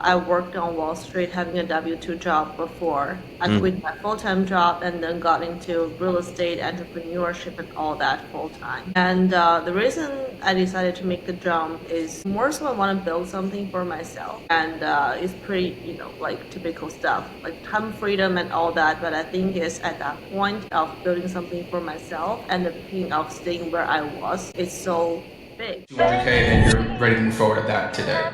I worked on Wall Street having a W-2 job before. I quit my full-time job and then got into real estate, entrepreneurship, and all that full-time. And the reason I decided to make the jump is more so I want to build something for myself. And it's pretty, like typical stuff, like time freedom and all that. But I think it's at that point of building something for myself and the pain of staying where I was, it's so big. 200K and you're ready to move forward at that today.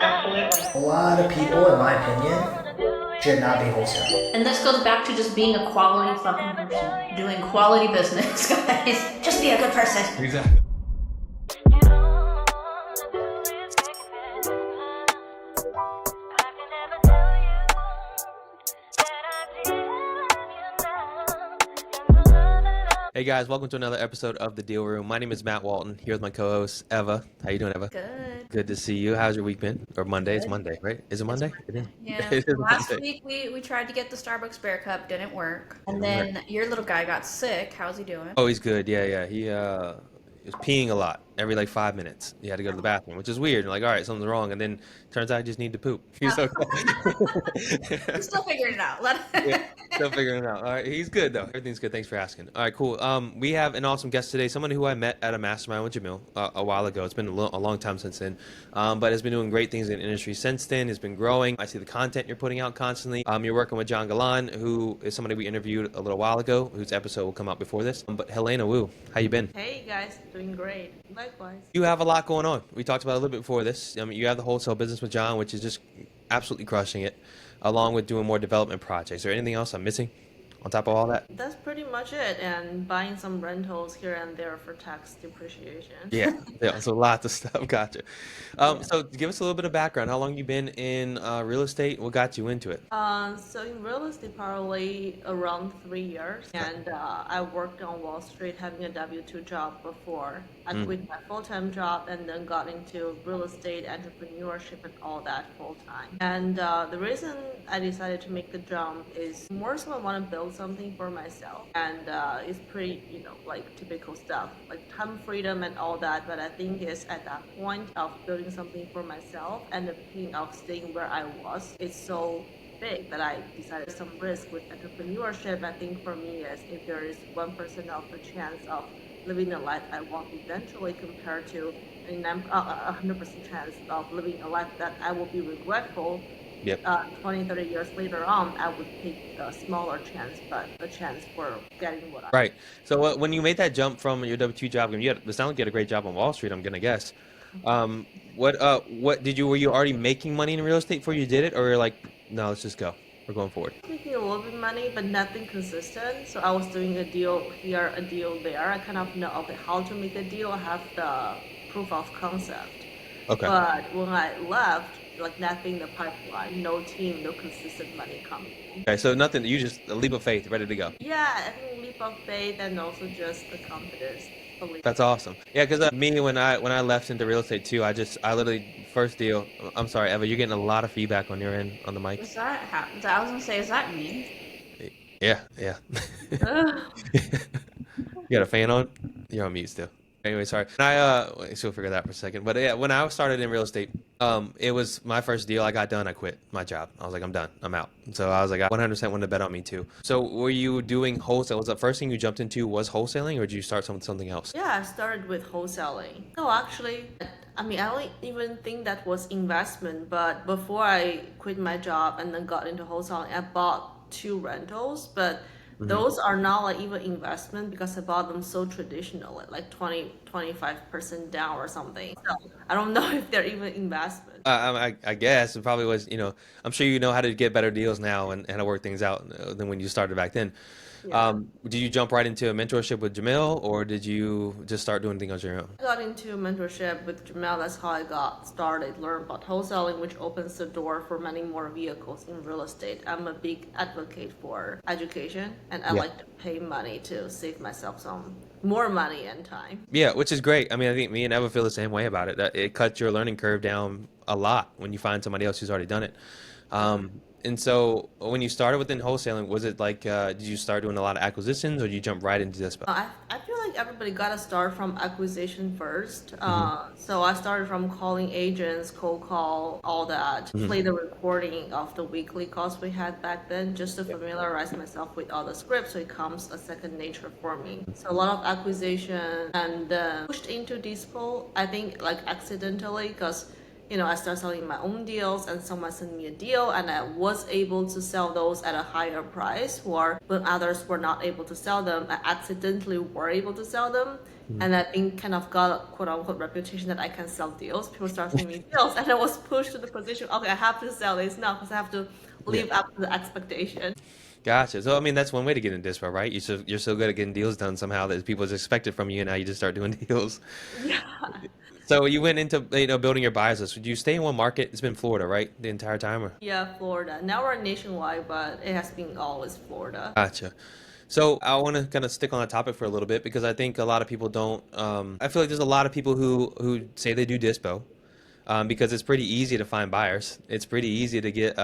Absolutely. A lot of people, in my opinion, should not be wholesaling. And this goes back to just being a quality fucking person. Doing quality business, guys. Just be a good person. Exactly. Hey guys, welcome to another episode of The Deal Room. My name is Matt Walton, here with my co-host, Eva. How you doing, Eva? Good. Good to see you. How's your week been? Or Monday? It's Monday, right? Is it Monday? It is. Yeah. It is Last Monday. week we tried to get the Starbucks Bear Cup, didn't work. And Didn't then your little guy got sick. How's he doing? Oh, he's good. Yeah. He was peeing a lot every like 5 minutes. He had to go to the bathroom, which is weird. Like, all right, something's wrong. And then turns out I just need to poop. He's okay. He's still figuring it out. Yeah, still figuring it out. All right, he's good though. Everything's good. Thanks for asking. All right, cool. We have an awesome guest today. Someone who I met at a mastermind with Jamil a while ago. It's been a long time since then, but has been doing great things in the industry since then. Has been growing. I see the content you're putting out constantly. You're working with John Galan, who is somebody we interviewed a little while ago, whose episode will come out before this. But Helena, Wu, how you been? Hey guys, doing great. Likewise. You have a lot going on. We talked about it a little bit before this. I mean, you have the wholesale business with John, which is just absolutely crushing it, along with doing more development projects. Is there anything else I'm missing on top of all that? That's pretty much it, and buying some rentals here and there for tax depreciation. Yeah, so lots of stuff. Gotcha. So give us a little bit of background. How long you been in real estate? What got you into it? So in real estate, probably around 3 years, and I worked on Wall Street having a W-2 job before. I quit my full-time job and then got into real estate, entrepreneurship, and all that full-time. And the reason I decided to make the jump is more so I want to build something for myself. And it's pretty, like typical stuff, like time freedom and all that. But I think it's at that point of building something for myself and the pain of staying where I was, it's so big that I decided some risk with entrepreneurship. I think for me is if there is 1% of the chance of living the life I want eventually compared to a 100% chance of living a life that I will be regretful Yep. 20, 30 years later on, I would take a smaller chance, but a chance for getting what I Right. So when you made that jump from your W-2 job, and it sounds like you had a great job on Wall Street, I'm gonna guess. What were you already making money in real estate before you did it, or you're like, no, let's just go, we're going forward? making a little bit of money, but nothing consistent. So I was doing a deal here, a deal there. I kind of know okay how to make a deal. I have the proof of concept. Okay. But when I left, like nothing in the pipeline, no team, no consistent money coming in. Okay. So nothing. You just a leap of faith, ready to go. Yeah, I think leap of faith and also just the confidence. Belief. That's awesome. Yeah, because me when I left into real estate too, I literally first deal. I'm sorry, Eva, you're getting a lot of feedback on your end on the mic. Is that I was gonna say, is that me? Yeah. You got a fan on? You're on mute still. Anyway, sorry. And she'll figure that for a second. But yeah, when I started in real estate, it was my first deal. I got done. I quit my job. I was like, I'm done. I'm out. So I was like, I 100% wanted to bet on me too. So were you doing wholesale? Was the first thing you jumped into was wholesaling, or did you start something else? Yeah, I started with wholesaling. No, actually, I mean, I don't even think that was investment, but before I quit my job and then got into wholesaling, I bought two rentals, but those are not like even investment because I bought them so traditional, like 25% down or something. So I don't know if they're even investment. I guess it probably was. I'm sure you know how to get better deals now and how to work things out than when you started back then. Yeah. Did you jump right into a mentorship with Jamil, or did you just start doing things on your own? I got into mentorship with Jamel. That's how I got started, learn about wholesaling, which opens the door for many more vehicles in real estate. I'm a big advocate for education, and I Yeah. like to pay money to save myself some more money and time. Yeah, which is great. I mean, I think me and Eva feel the same way about it. That it cuts your learning curve down a lot when you find somebody else who's already done it. And so when you started within wholesaling, was it like, did you start doing a lot of acquisitions, or did you jump right into dispo? I feel like everybody got to start from acquisition first. Mm-hmm. So I started from calling agents, cold call, all that, Mm-hmm. play the recording of the weekly calls we had back then just to familiarize myself with all the scripts so it becomes a second nature for me. So a lot of acquisition and pushed into dispo, I think like accidentally because I started selling my own deals and someone sent me a deal and I was able to sell those at a higher price, or when others were not able to sell them, I accidentally were able to sell them. And I think kind of got a quote unquote reputation that I can sell deals. People start sending me deals and I was pushed to the position, okay, I have to sell this now because I have to Yeah. live up to the expectation. Gotcha. So I mean, that's one way to get in dispo, right? You're so good at getting deals done somehow that people just expect it from you, and now you just start doing deals. Yeah. So you went into building your buyers list. Would you stay in one market? It's been Florida, right, the entire time, or? Yeah, Florida. Now we're nationwide, but it has been always Florida. Gotcha. So I want to kind of stick on that topic for a little bit because I think a lot of people don't. I feel like there's a lot of people who say they do dispo, because it's pretty easy to find buyers. It's pretty easy to get,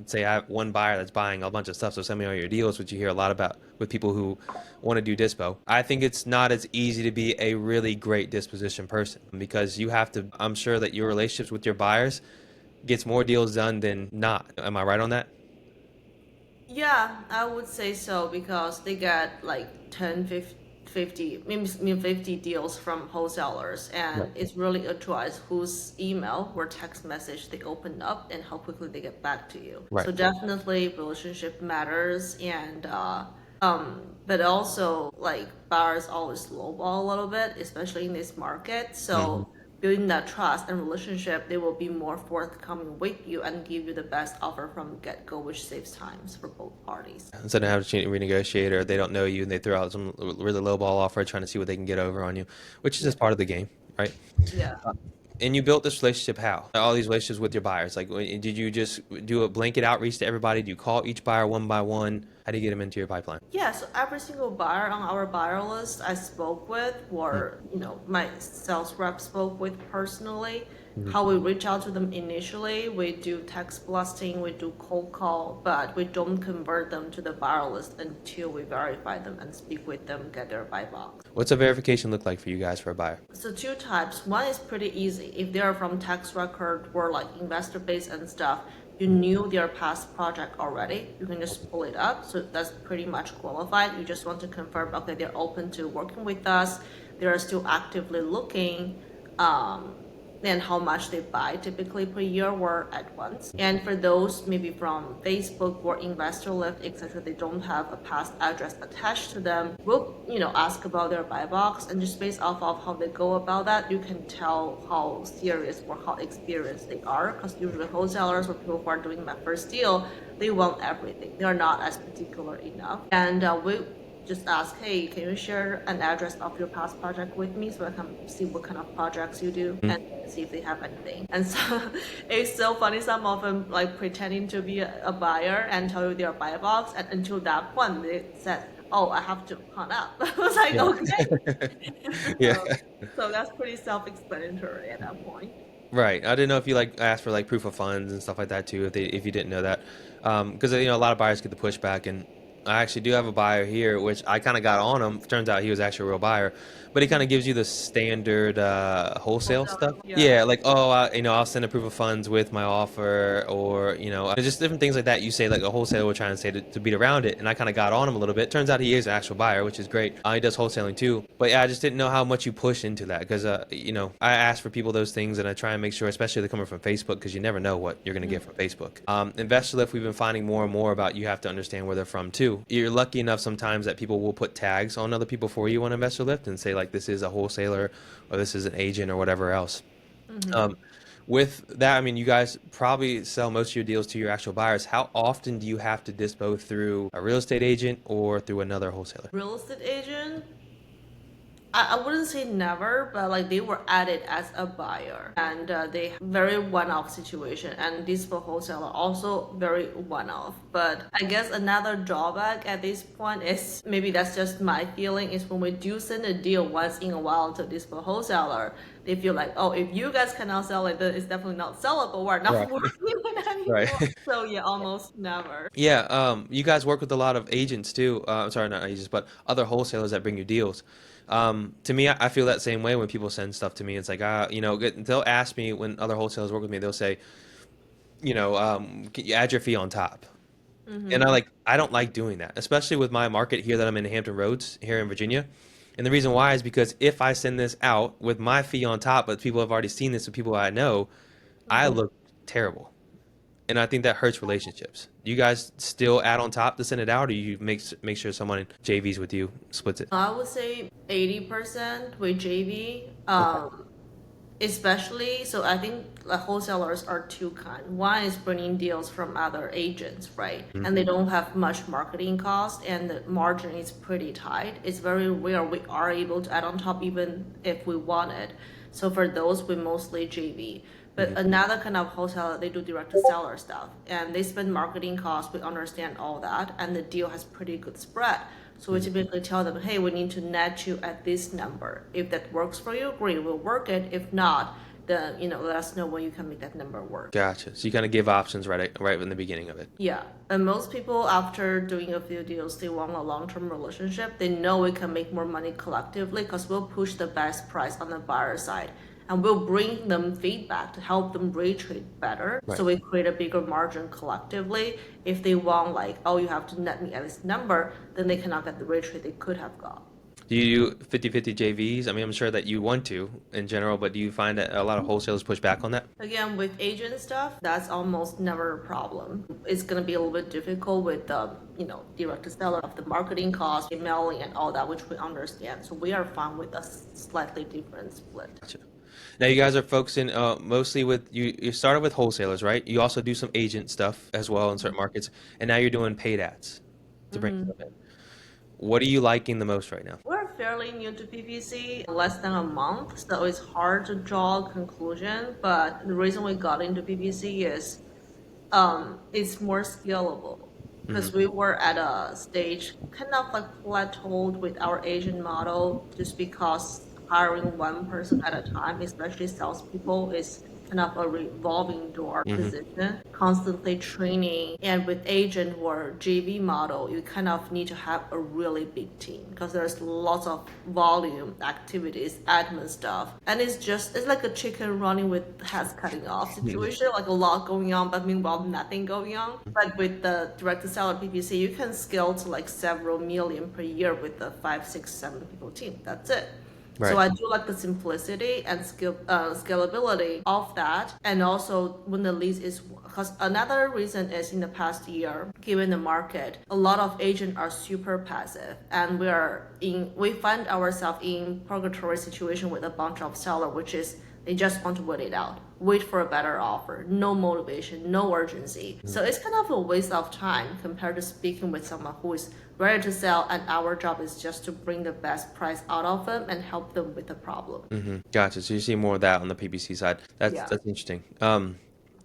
say I have one buyer that's buying a bunch of stuff, so send me all your deals, which you hear a lot about with people who want to do dispo. I think it's not as easy to be a really great disposition person because you have to, I'm sure that your relationships with your buyers gets more deals done than not. Am I right on that? Yeah, I would say so because they get like 10, 50, maybe 50 deals from wholesalers, and Right. it's really a choice whose email or text message they open up and how quickly they get back to you. Right. So definitely relationship matters, and but also like buyers always lowball a little bit, especially in this market. Hmm. So building that trust and relationship, they will be more forthcoming with you and give you the best offer from get-go, which saves times for both parties. Instead of having to renegotiate, or they don't know you and they throw out some really low ball offer trying to see what they can get over on you, which is Yeah. just part of the game, right? Yeah. And you built this relationship how? All these relationships with your buyers. Like, did you just do a blanket outreach to everybody? Do you call each buyer one by one? How do you get them into your pipeline? Yeah, so every single buyer on our buyer list I spoke with, or my sales rep spoke with personally. Mm-hmm. How we reach out to them initially, we do text blasting, we do cold call, but we don't convert them to the buyer list until we verify them and speak with them, get their buy box. What's a verification look like for you guys for a buyer? So two types. One is pretty easy. If they are from tax record or like investor base and stuff, you knew their past project already, you can just pull it up. So that's pretty much qualified. You just want to confirm, okay, they're open to working with us. They are still actively looking. And how much they buy typically per year or at once. And for those maybe from Facebook or investor list, etc., they don't have a past address attached to them, we'll ask about their buy box, and just based off of how they go about that, you can tell how serious or how experienced they are. Because usually wholesalers or people who are doing my first deal, they want everything. They are not as particular enough, and we just ask, hey, can you share an address of your past project with me so I can see what kind of projects you do and see if they have anything. And so it's so funny. Some of them like pretending to be a buyer and tell you their buy box, and until that point they said, oh, I have to hang up. I was like, Yeah. okay. Yeah. So that's pretty self-explanatory at that point. Right. I didn't know if you like asked for like proof of funds and stuff like that too, if you didn't know that, because a lot of buyers get the pushback, and I actually do have a buyer here, which I kind of got on him. Turns out he was actually a real buyer, but he kind of gives you the standard wholesale stuff. Yeah. Yeah, like I'll send a proof of funds with my offer, or just different things like that. You say like a wholesaler would try and say to beat around it, and I kind of got on him a little bit. Turns out he is an actual buyer, which is great. He does wholesaling too, but yeah, I just didn't know how much you push into that because I ask for people those things, and I try and make sure, especially if they're coming from Facebook, because you never know what you're gonna get from Facebook. Investor Lift, we've been finding more and more about you have to understand where they're from too. You're lucky enough sometimes that people will put tags on other people for you on Investor Lift and say like this is a wholesaler or this is an agent or whatever else. With that, I mean, you guys probably sell most of your deals to your actual buyers. How often do you have to dispo through a real estate agent or through another wholesaler? Real estate agent, I wouldn't say never, but like they were added as a buyer, and they very one-off situation, and this for wholesaler also very one-off. But I guess another drawback at this point is, maybe that's just my feeling, is when we do send a deal once in a while to this for wholesaler, they feel like, oh, if you guys cannot sell it, then it's definitely not sellable. We're not Right. working with Right. So yeah, almost never. Yeah, you guys work with a lot of agents too. I'm sorry, not agents, but other wholesalers that bring you deals. To me, I feel that same way when people send stuff to me. It's like, they'll ask me when other wholesalers work with me, they'll say, can you add your fee on top? And Mm-hmm. I don't like doing that, especially with my market here that I'm in Hampton Roads here in Virginia. And the reason why is because if I send this out with my fee on top, but people have already seen this with people I know, I Mm-hmm. look terrible. And I think that hurts relationships. Do you guys still add on top to send it out, or you make sure someone in JVs with you splits it? I would say 80% with JV. Okay. Especially, so I think the wholesalers are two kind. One is bringing deals from other agents, right? And they don't have much marketing cost and the margin is pretty tight. It's very rare we are able to add on top even if we wanted. So for those, we mostly JV. But another kind of wholesaler, they do direct to seller stuff and they spend marketing costs. We understand all that, and the deal has pretty good spread. So we typically tell them, hey, we need to net you at this number. If that works for you, great, we'll work it. If not, then let us know when you can make that number work. Gotcha. So you kind of give options right in the beginning of it. Yeah, and most people after doing a few deals, they want a long-term relationship. They know we can make more money collectively because we'll push the best price on the buyer side. And we'll bring them feedback to help them retrade better. Right. So we create a bigger margin collectively. If they want like, oh, you have to net me at this number, then they cannot get the retrade they could have got. Do you do 50/50 JVs? I mean, I'm sure that you want to in general, but do you find that a lot of wholesalers push back on that? Again, with agent stuff, that's almost never a problem. It's gonna be a little bit difficult with the, direct to seller of the marketing cost, emailing and all that, which we understand. So we are fine with a slightly different split. Gotcha. Now you guys are focusing mostly with you started with wholesalers, right? You also do some agent stuff as well in certain markets, and now you're doing paid ads to bring stuff in. What are you liking the most right now? We're fairly new to PPC, less than a month, so it's hard to draw a conclusion. But the reason we got into PPC is it's more scalable because we were at a stage kind of like plateaued with our agent model just because hiring one person at a time, especially salespeople, is kind of a revolving door position, constantly training. And with agent or JV model, you kind of need to have a really big team because there's lots of volume activities, admin stuff. And it's like a chicken running with heads cutting off situation, like a lot going on, but meanwhile nothing going on. But with the direct to seller PPC, you can scale to like several million per year with the 5, 6, 7 people team. That's it. So Right. I do like the simplicity and scalability of that. And also when the leads is, because another reason is in the past year, given the market, a lot of agents are super passive and we find ourselves in purgatory situation with a bunch of seller, which is they just want to wait it out, wait for a better offer, no motivation, no urgency. So it's kind of a waste of time compared to speaking with someone who is ready to sell, and our job is just to bring the best price out of them and help them with the problem. Gotcha. So you see more of that on the PPC side. That's Yeah. that's interesting.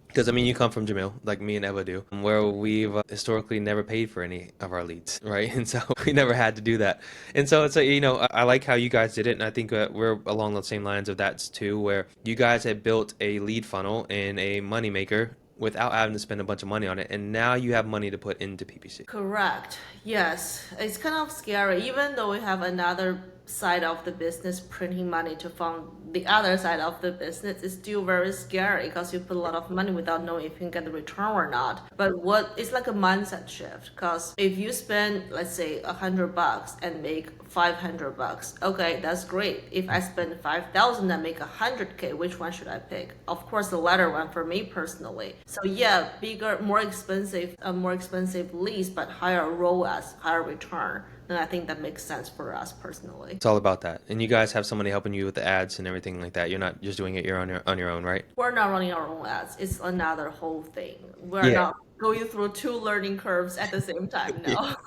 Because I mean, you come from Jamil, like me and Eva do, where we've historically never paid for any of our leads, right? And so we never had to do that. And so it's I like how you guys did it, and I think we're along the same lines of that too, where you guys had built a lead funnel and a moneymaker without having to spend a bunch of money on it, and now you have money to put into PPC. Correct. Yes. It's kind of scary. Even though we have another side of the business printing money to fund the other side of the business, it's still very scary because you put a lot of money without knowing if you can get the return or not. But it's like a mindset shift, because if you spend, let's say, $100 and make $500, okay, that's great. If I spend 5,000 and make 100K, which one should I pick? Of course, the latter one for me personally. So yeah, bigger, more expensive lease, but higher ROAS, higher return. And I think that makes sense for us personally. It's all about that. And you guys have somebody helping you with the ads and everything like that. You're not just doing it on your own, right? We're not running our own ads. It's another whole thing. We're Yeah. not going through two learning curves at the same time now.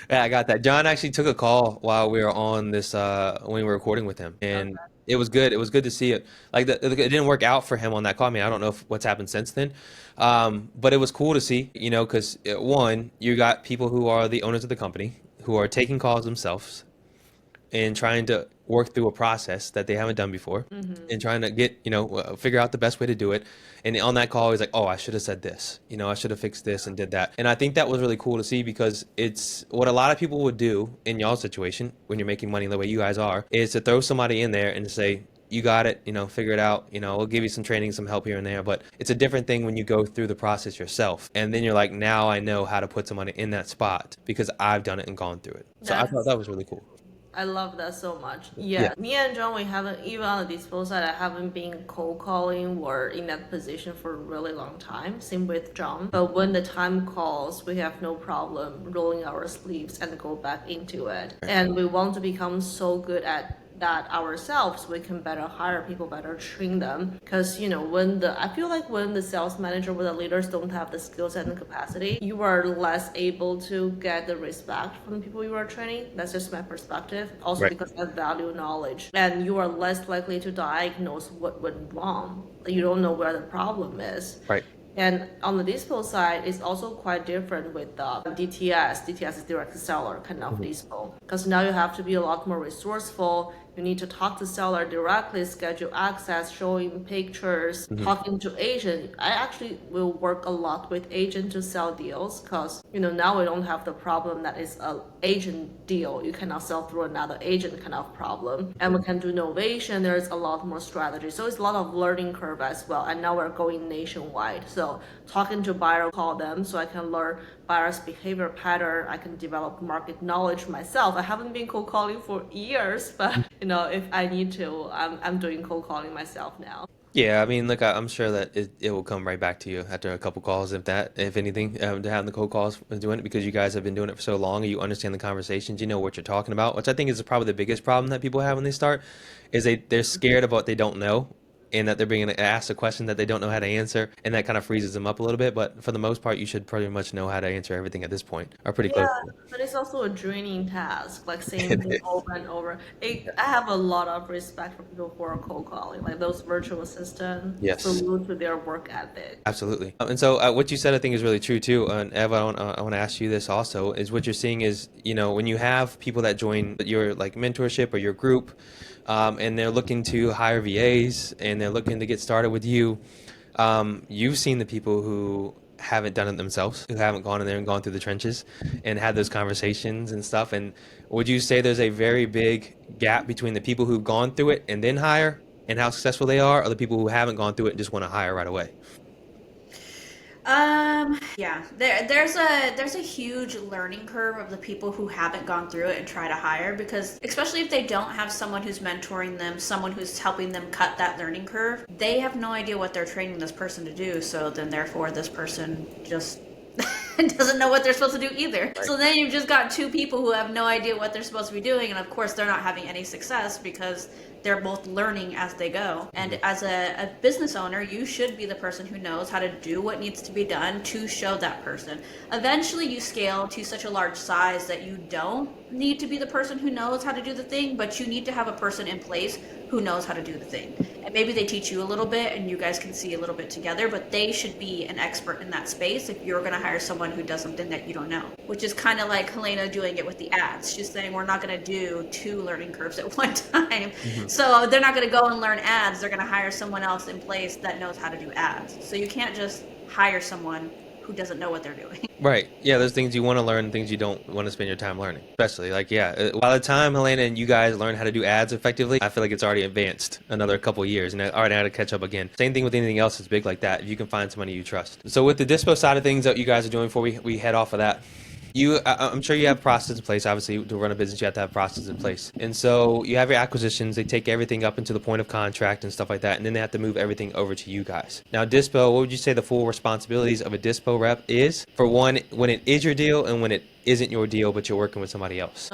Yeah, I got that. John actually took a call while we were on this when we were recording with him, and it was good. It was good to see it. It didn't work out for him on that call. I mean, I don't know what's happened since then, but it was cool to see. Because one, you got people who are the owners of the company who are taking calls themselves, and trying to work through a process that they haven't done before, and trying to get, figure out the best way to do it. And on that call, he's like, oh, I should have said this, I should have fixed this and did that. And I think that was really cool to see, because it's what a lot of people would do in y'all's situation when you're making money the way you guys are, is to throw somebody in there and say, you got it, figure it out, we'll give you some training, some help here and there. But it's a different thing when you go through the process yourself. And then you're like, now I know how to put somebody in that spot because I've done it and gone through it. So I thought that was really cool. I love that so much. Yeah. Me and John, we haven't, even on the dispo side, I haven't been cold calling or in that position for a really long time. Same with John. But when the time calls, we have no problem rolling our sleeves and go back into it. And we want to become so good at that ourselves, we can better hire people, better train them. Because I feel like when the sales manager or the leaders don't have the skills and the capacity, you are less able to get the respect from the people you are training. That's just my perspective. Also, because I value knowledge, and you are less likely to diagnose what went wrong. You don't know where the problem is. Right. And on the dispo side, it's also quite different with DTS. DTS is direct to seller kind of dispo, because now you have to be a lot more resourceful. You need to talk to seller directly, schedule access, showing pictures, talking to agent. I actually will work a lot with agent to sell deals, because now we don't have the problem that is a agent deal. You cannot sell through another agent kind of problem. And we can do innovation. There's a lot more strategy. So it's a lot of learning curve as well. And now we're going nationwide. So talking to buyer, call them so I can learn buyer's behavior pattern. I can develop market knowledge myself. I haven't been cold calling for years, but if I need to, I'm doing cold calling myself now. Yeah, I mean, look, I'm sure that it will come right back to you after a couple calls, if anything, to have the cold calls and doing it, because you guys have been doing it for so long and you understand the conversations, you know what you're talking about, which I think is probably the biggest problem that people have when they start, is they're scared of what they don't know, and that they're being asked a question that they don't know how to answer, and that kind of freezes them up a little bit. But for the most part, you should pretty much know how to answer everything at this point, or pretty close. Yeah, but it's also a draining task, like same thing over and over. I have a lot of respect for people who are cold calling, like those virtual assistants. Yes. Salute to their work ethic. Absolutely. And so what you said, I think, is really true too. And Eva, I want to ask you this also, is what you're seeing is, when you have people that join your like mentorship or your group, and they're looking to hire VAs and they're looking to get started with you, you've seen the people who haven't done it themselves, who haven't gone in there and gone through the trenches and had those conversations and stuff. And would you say there's a very big gap between the people who've gone through it and then hire and how successful they are, or the people who haven't gone through it and just want to hire right away? Yeah, there's a huge learning curve of the people who haven't gone through it and try to hire, because especially if they don't have someone who's mentoring them, someone who's helping them cut that learning curve, they have no idea what they're training this person to do. So then therefore this person just doesn't know what they're supposed to do either. Right. So then you've just got two people who have no idea what they're supposed to be doing, and of course they're not having any success because they're both learning as they go. And as a business owner, you should be the person who knows how to do what needs to be done to show that person. Eventually you scale to such a large size that you don't need to be the person who knows how to do the thing, but you need to have a person in place who knows how to do the thing. And maybe they teach you a little bit and you guys can see a little bit together, but they should be an expert in that space if you're going to hire someone who does something that you don't know, which is kind of like Helena doing it with the ads. She's saying we're not going to do two learning curves at one time. So they're not going to go and learn ads. They're going to hire someone else in place that knows how to do ads. So you can't just hire someone who doesn't know what they're doing. Right. Yeah, there's things you want to learn, things you don't want to spend your time learning. Especially, by the time Helena and you guys learn how to do ads effectively, I feel like it's already advanced another couple of years, and I already had to catch up again. Same thing with anything else that's big like that, if you can find somebody you trust. So with the dispo side of things that you guys are doing before we head off of that, I'm sure you have process in place. Obviously, to run a business, you have to have process in place. And so you have your acquisitions. They take everything up into the point of contract and stuff like that, and then they have to move everything over to you guys. Now, dispo, what would you say the full responsibilities of a dispo rep is? For one, when it is your deal and when it isn't your deal, but you're working with somebody else.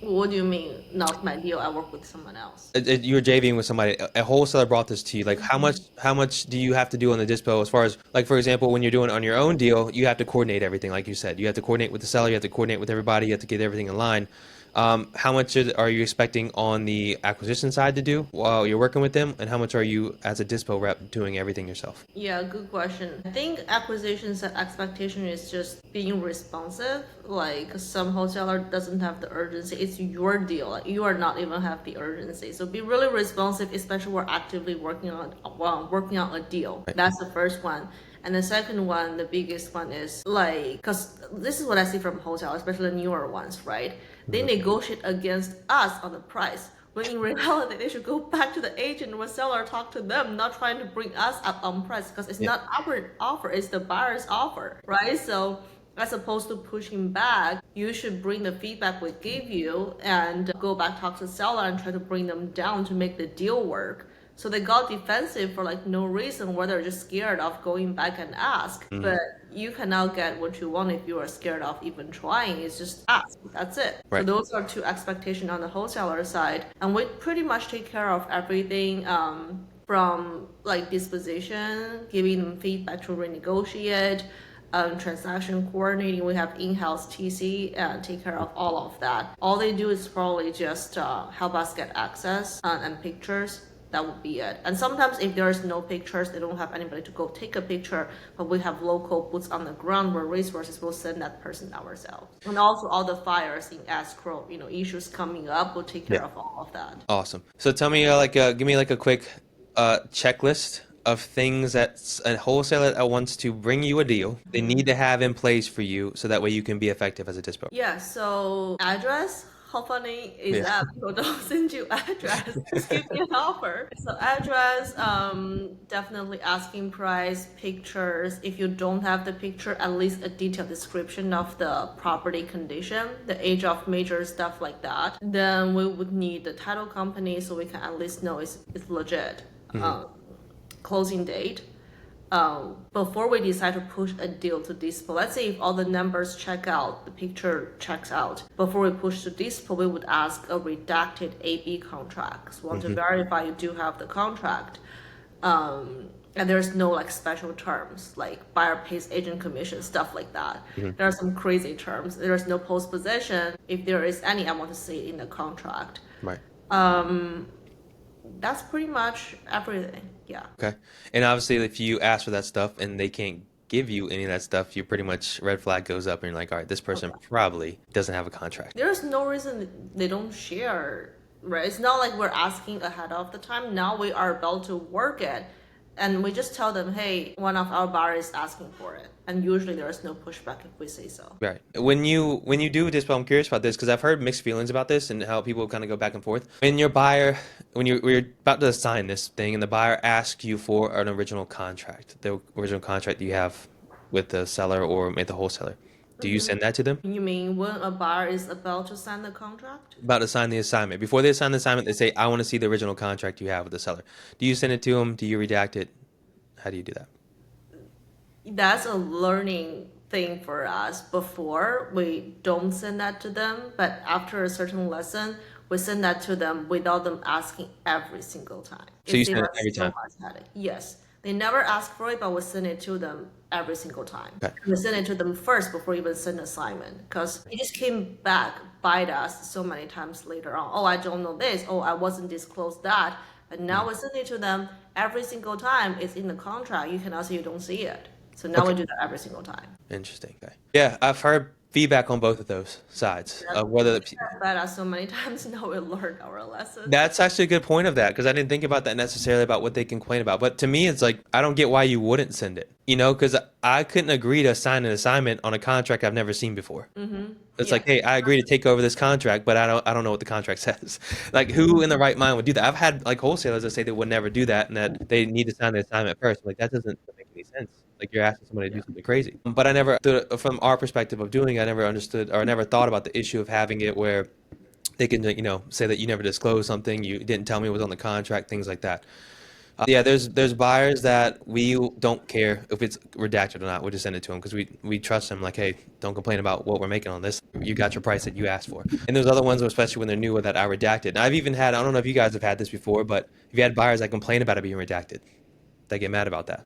What do you mean, not my deal? I work with someone else. You're JVing with somebody. A wholesaler brought this to you. Like, how much do you have to do on the dispo as far as, like, for example, when you're doing it on your own deal, you have to coordinate everything, like you said. You have to coordinate with the seller. You have to coordinate with everybody. You have to get everything in line. How much are you expecting on the acquisition side to do while you're working with them, and how much are you as a dispo rep doing everything yourself? Yeah, good question. I think acquisitions expectation is just being responsive. Like some wholesaler doesn't have the urgency. It's your deal. Like you are not even have the urgency. So be really responsive, especially we're actively working on a deal. That's the first one. And the second one, the biggest one is like, because this is what I see from wholesale, especially the newer ones, right? They negotiate against us on the price. When in reality, they should go back to the agent or seller, talk to them, not trying to bring us up on price because it's not our offer, it's the buyer's offer, right? So as opposed to pushing back, you should bring the feedback we gave you and go back talk to the seller and try to bring them down to make the deal work. So they got defensive for like no reason, where they're just scared of going back and ask. But you cannot get what you want if you are scared of even trying. It's just ask. That's it. Right. So those are two expectations on the wholesaler side, and we pretty much take care of everything. From like disposition, giving them feedback to renegotiate, transaction coordinating. We have in-house TC and take care of all of that. All they do is probably just help us get access and pictures. That would be it. And sometimes if there's no pictures, they don't have anybody to go take a picture, but we have local boots on the ground where resources will send that person ourselves. And also all the fires in escrow, issues coming up, we'll take care of all of that. Awesome. So tell me, give me like a quick checklist of things that a wholesaler that wants to bring you a deal, they need to have in place for you so that way you can be effective as a dispo. Yeah, so address. How funny is that? People don't send you address. Just give me an offer. So address, definitely asking price, pictures. If you don't have the picture, at least a detailed description of the property condition, the age of major stuff like that. Then we would need the title company so we can at least know it's legit. Closing date. Before we decide to push a deal to dispo, let's say if all the numbers check out, the picture checks out, before we push to dispo, we would ask a redacted AB contract. So we want to verify you do have the contract. And there's no like special terms like buyer pays agent commission, stuff like that. There are some crazy terms. There's no post position. If there is any, I want to see it in the contract. Right. That's pretty much everything. Yeah. Okay. And obviously, if you ask for that stuff and they can't give you any of that stuff, you pretty much red flag goes up and you're like, all right, this person probably doesn't have a contract. There's no reason they don't share, right? It's not like we're asking ahead of the time. Now we are about to work it. And we just tell them, hey, one of our buyers is asking for it. And usually there is no pushback if we say so. Right. When you do this, I'm curious about this because I've heard mixed feelings about this and how people kind of go back and forth. When your buyer, when you're about to sign this thing and the buyer asks you for an original contract, the original contract you have with the seller or with the wholesaler, do you send that to them? You mean when a buyer is about to sign the contract? About to sign the assignment. Before they sign the assignment, they say, I want to see the original contract you have with the seller. Do you send it to them? Do you redact it? How do you do that? That's a learning thing for us. Before, we don't send that to them, but after a certain lesson, we send that to them without them asking every single time. So you send it every time? Yes. They never ask for it, but we send it to them every single time. Okay. We send it to them first before even send assignment because it just came back, bite us so many times later on. Oh, I don't know this. Oh, I wasn't disclosed that. But now we send it to them every single time. It's in the contract. You cannot say you don't see it. So now we do that every single time. Interesting. Okay. Yeah, I've heard feedback on both of those sides of whether bite us so many times. Now we learned our lesson. That's actually a good point of that because I didn't think about that necessarily about what they complain about. But to me, it's like I don't get why you wouldn't send it. Because I couldn't agree to sign an assignment on a contract I've never seen before. It's like, hey, I agree to take over this contract, but I don't know what the contract says. Like, who in the right mind would do that? I've had like wholesalers that say they would never do that and that they need to sign the assignment first. Like that doesn't make any sense. Like you're asking somebody to do something crazy. But I never, from our perspective of doing it, I never understood or I never thought about the issue of having it where they can, say that you never disclosed something, you didn't tell me it was on the contract, things like that. Yeah, there's buyers that we don't care if it's redacted or not. We'll just send it to them because we trust them. Like, hey, don't complain about what we're making on this. You got your price that you asked for. And there's other ones, especially when they're newer, that I redacted. And I've even had, I don't know if you guys have had this before, but if you had buyers that complain about it being redacted, they get mad about that.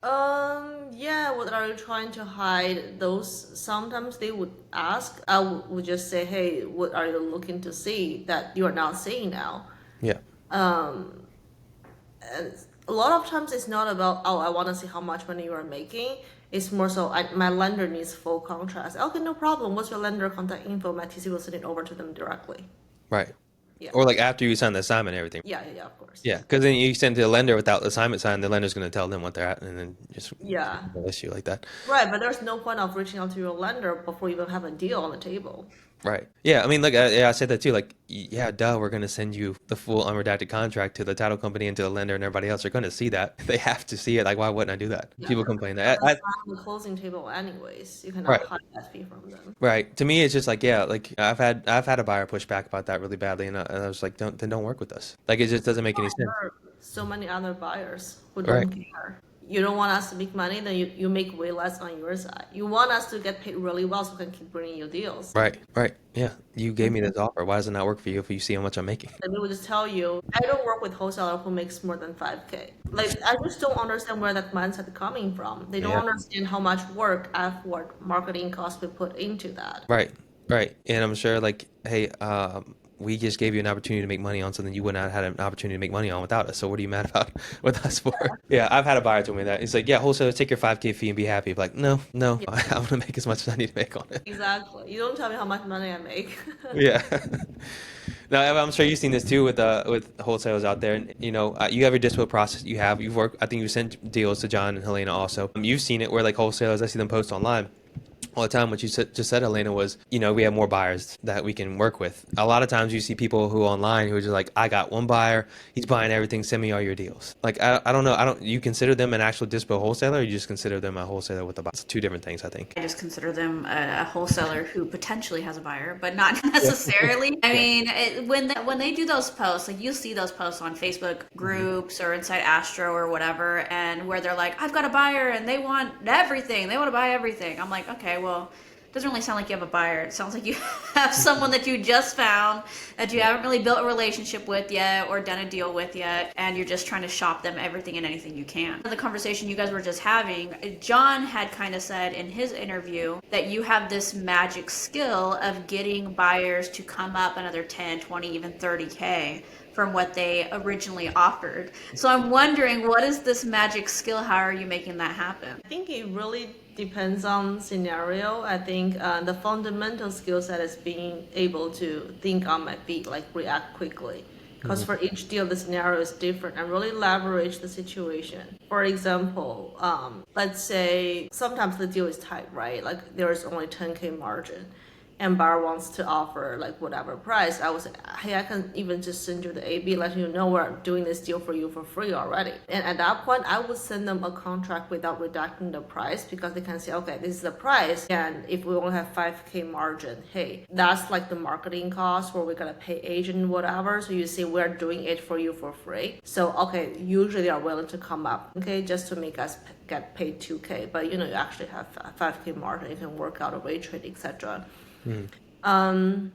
Yeah, what are you trying to hide? Those sometimes they would ask. I would just say, hey, what are you looking to see that you are not seeing now? Yeah. And a lot of times it's not about, oh, I want to see how much money you are making. It's more so, my lender needs full contracts. Okay, no problem. What's your lender contact info? My TC will send it over to them directly. Right. Yeah. Or like after you sign the assignment and everything. Yeah, of course. Yeah, because then you send to the lender without the assignment signed, the lender's going to tell them what they're at, and then just Yeah. no issue like that. Right, but there's no point of reaching out to your lender before you even have a deal on the table. Right. Yeah. I mean, like, yeah, I said that too. Like, yeah, duh, we're going to send you the full unredacted contract to the title company and to the lender and everybody else. They're going to see that. They have to see it. Like, why wouldn't I do that? Yeah. People complain That's that. not on the closing table anyways. You cannot Right. hide that fee from them. Right. To me, it's just like, yeah, like I've had a buyer push back about that really badly, and I was like, don't work with us. Like, it just doesn't make any sense. There are so many other buyers who Right. don't care. You don't want us to make money, then you make way less on your side. You want us to get paid really well so we can keep bringing you deals. Right. Right. Yeah. You gave me this offer. Why does it not work for you if you see how much I'm making? And they would just tell you, I don't work with wholesaler who makes more than 5K. Like, I just don't understand where that mindset is coming from. They don't Yeah. understand how much work, effort, marketing costs we put into that. Right, right. And I'm sure, like, hey, we just gave you an opportunity to make money on something you would not have had an opportunity to make money on without us. So what are you mad about with us for? Yeah, I've had a buyer tell me that. He's like, yeah, wholesalers, take your 5K fee and be happy. I'm like, no, Yeah. I want to make as much as I need to make on it. Exactly. You don't tell me how much money I make. Yeah. Now, Eva, I'm sure you've seen this too with wholesalers out there. And, you know, you have your dispo process. You've worked. I think you sent deals to John and Helena also. You've seen it where like wholesalers, I see them post online all the time. What you just said, Helena, was, you know, we have more buyers that we can work with. A lot of times you see people who online who are just like, I got one buyer, he's buying everything, send me all your deals. Like, I don't know. You consider them an actual dispo wholesaler, or you just consider them a wholesaler with a buyer? It's two different things, I think. I just consider them a wholesaler who potentially has a buyer, but not necessarily. I mean, when they do those posts, like you see those posts on Facebook groups or inside Astro or whatever, and where they're like, I've got a buyer and they want everything. They want to buy everything. I'm like, okay, well, it doesn't really sound like you have a buyer. It sounds like you have someone that you just found that you haven't really built a relationship with yet or done a deal with yet, and you're just trying to shop them everything and anything you can. The conversation you guys were just having, John had kind of said in his interview that you have this magic skill of getting buyers to come up another 10, 20, even 30K from what they originally offered. So I'm wondering, what is this magic skill? How are you making that happen? I think it really depends on scenario. I think the fundamental skill set is being able to think on my feet, like react quickly. Because for each deal, the scenario is different and really leverage the situation. For example, let's say sometimes the deal is tight, right? Like there is only 10K margin. And buyer wants to offer like whatever price, I would say, hey, I can even just send you the AB, let you know we're doing this deal for you for free already. And at that point, I would send them a contract without redacting the price, because they can say, okay, this is the price. And if we only have 5K margin, hey, that's like the marketing cost where we're gonna pay agent, whatever. So you see, we're doing it for you for free. So, okay, usually they are willing to come up, okay, just to make us get paid 2K. But you know, you actually have 5K margin, you can work out a rate trade, etc. Some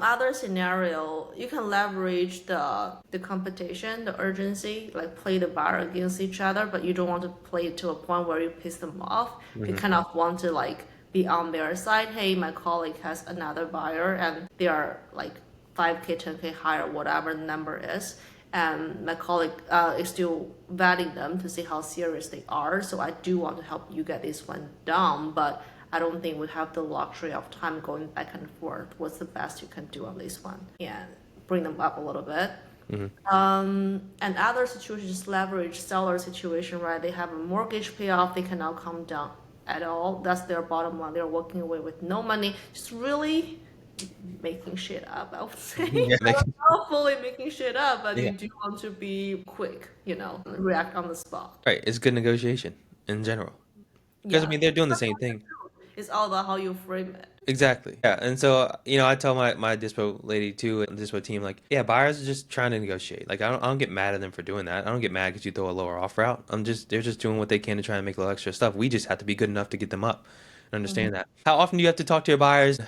other scenario, you can leverage the competition, the urgency, like play the buyer against each other, but you don't want to play it to a point where you piss them off. You kind of want to like be on their side. Hey, my colleague has another buyer and they are like 5K, 10K higher, whatever the number is. And my colleague is still vetting them to see how serious they are. So I do want to help you get this one down, but I don't think we have the luxury of time going back and forth. What's the best you can do on this one? Yeah, bring them up a little bit. And other situations, just leverage seller situation, right? They have a mortgage payoff, they cannot come down at all. That's their bottom line. They're walking away with no money. Just really making shit up, I would say. Yeah, Not fully making shit up, but Yeah. you do want to be quick, you know, react on the spot. Right. It's good negotiation in general. Because, I mean, they're doing the same thing. It's all about how you frame it. Exactly. Yeah. And so, you know, I tell my dispo lady too, and dispo team, like, yeah, buyers are just trying to negotiate. Like, I don't get mad at them for doing that. I don't get mad because you throw a lower offer out. They're just doing what they can to try and make a little extra stuff. We just have to be good enough to get them up and understand that. How often do you have to talk to your buyers?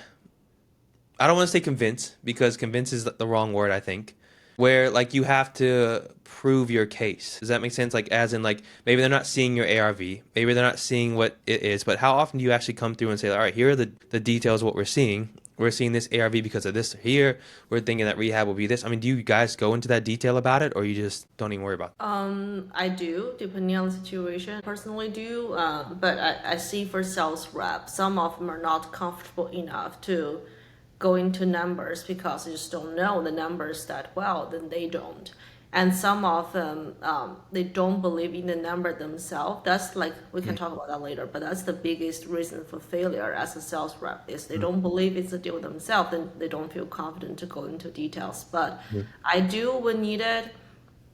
I don't want to say convince, because convince is the wrong word, I think. where like you have to prove your case. Does that make sense? Like as in like maybe they're not seeing your ARV, maybe they're not seeing what it is, but how often do you actually come through and say, all right, here are the details of what we're seeing. We're seeing this ARV because of this here. We're thinking that rehab will be this. I mean, do you guys go into that detail about it, or you just don't even worry about it? I do, depending on the situation. Personally, do, but I see for sales reps, some of them are not comfortable enough to go into numbers because they just don't know the numbers that well. Then they don't, and some of them they don't believe in the number themselves. That's like we can talk about that later, but that's the biggest reason for failure as a sales rep is they don't believe it's a deal themselves, then they don't feel confident to go into details. But I do when needed.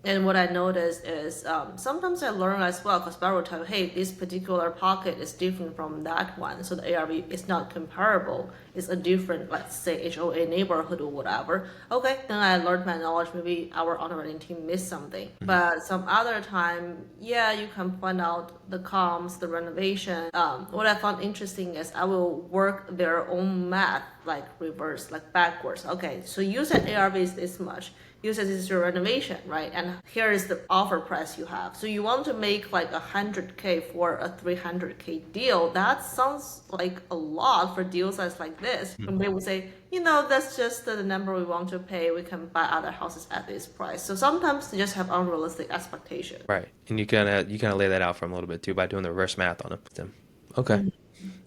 And what I noticed is sometimes I learn as well because Barry will tell you, hey, this particular pocket is different from that one. So the ARV is not comparable. It's a different, let's say, HOA neighborhood or whatever. Okay, then I learned my knowledge. Maybe our underwriting team missed something. But some other time, yeah, you can point out the comms, the renovation. What I found interesting is I will work their own math, like reverse, like backwards. Okay, so you said ARV is this much. You said this is your renovation, right? And here is the offer price you have. So you want to make like 100K for a 300K deal. That sounds like a lot for deal size like this. And they would say, that's just the number we want to pay. We can buy other houses at this price. So sometimes they just have unrealistic expectations. Right, and you kind of lay that out for them a little bit too by doing the reverse math on them. Okay.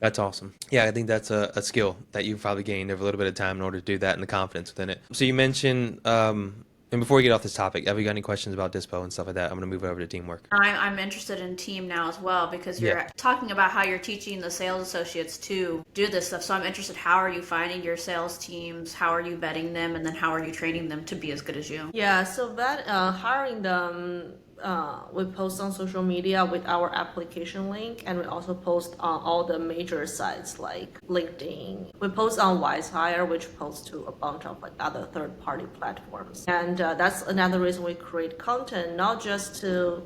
That's awesome. Yeah, I think that's a skill that you've probably gained over a little bit of time in order to do that and the confidence within it. So you mentioned, and before we get off this topic, have you got any questions about dispo and stuff like that? I'm going to move over to teamwork. I'm interested in team now as well because you're talking about how you're teaching the sales associates to do this stuff. So I'm interested, how are you finding your sales teams? How are you vetting them? And then how are you training them to be as good as you? Yeah, so that hiring them, we post on social media with our application link, and we also post on all the major sites like LinkedIn. We post on WiseHire, which posts to a bunch of like other third-party platforms. And that's another reason we create content, not just to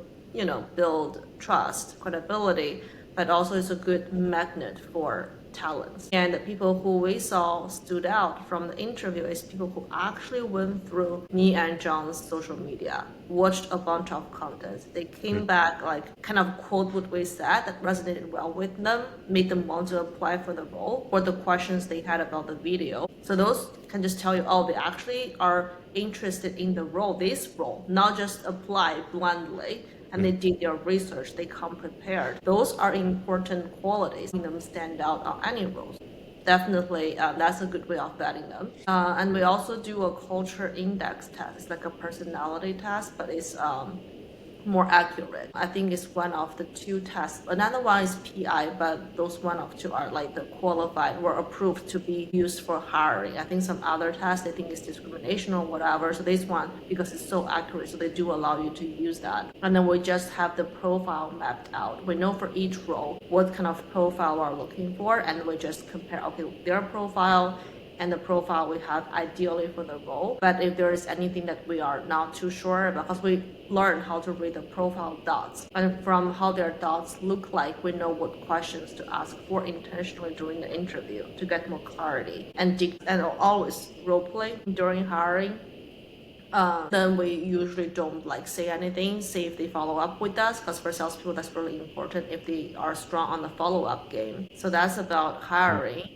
build trust, credibility, but also it's a good magnet for talents. And the people who we saw stood out from the interview is people who actually went through me and John's social media, watched a bunch of content. They came back like kind of quote what we said that resonated well with them, made them want to apply for the role or the questions they had about the video. So those can just tell you, oh, they actually are interested in the role, this role, not just apply blindly. And they did their research, they come prepared. Those are important qualities, making them stand out on any roles. Definitely, that's a good way of vetting them. And we also do a culture index test. It's like a personality test, but it's more accurate. I think it's one of the two tests. Another one is PI, but those one of two are like the qualified or approved to be used for hiring. I think some other tests they think is discrimination or whatever. So this one, because it's so accurate, so they do allow you to use that. And then we just have the profile mapped out. We know for each role what kind of profile we're looking for, and we just compare, okay, their profile and the profile we have ideally for the role. But if there is anything that we are not too sure about, because we learn how to read the profile dots, and from how their dots look like, we know what questions to ask for intentionally during the interview to get more clarity. And always role play during hiring. Then we usually don't like say anything, see if they follow up with us, because for salespeople that's really important if they are strong on the follow-up game. So that's about hiring.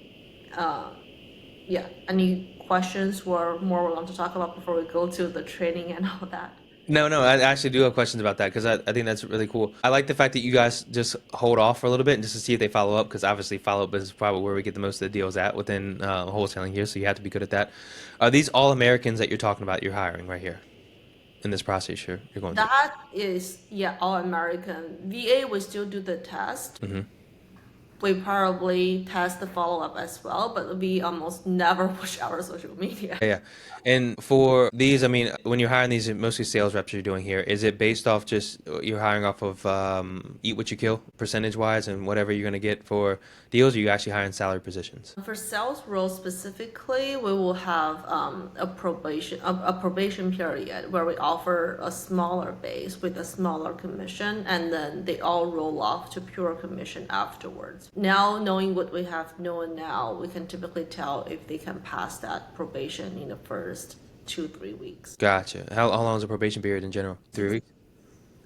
Yeah, any questions or more we want to talk about before we go to the training and all that? No, I actually do have questions about that because I think that's really cool. I like the fact that you guys just hold off for a little bit and just to see if they follow up, because obviously follow-up is probably where we get the most of the deals at within wholesaling here, so you have to be good at that. Are these all Americans that you're talking about you're hiring right here in this process you're going through? That is, yeah, all American. VA, we still do the test. We probably test the follow-up as well, but we almost never push our social media. Yeah. And for these, I mean, when you're hiring these mostly sales reps you're doing here, is it based off just you're hiring off of eat what you kill percentage wise and whatever you're going to get for deals, or you actually hiring salary positions? For sales roles specifically, we will have a probation period where we offer a smaller base with a smaller commission, and then they all roll off to pure commission afterwards. Now, knowing what we have known now, we can typically tell if they can pass that probation in the first 2-3 weeks. Gotcha. How long is the probation period in general? 3 weeks?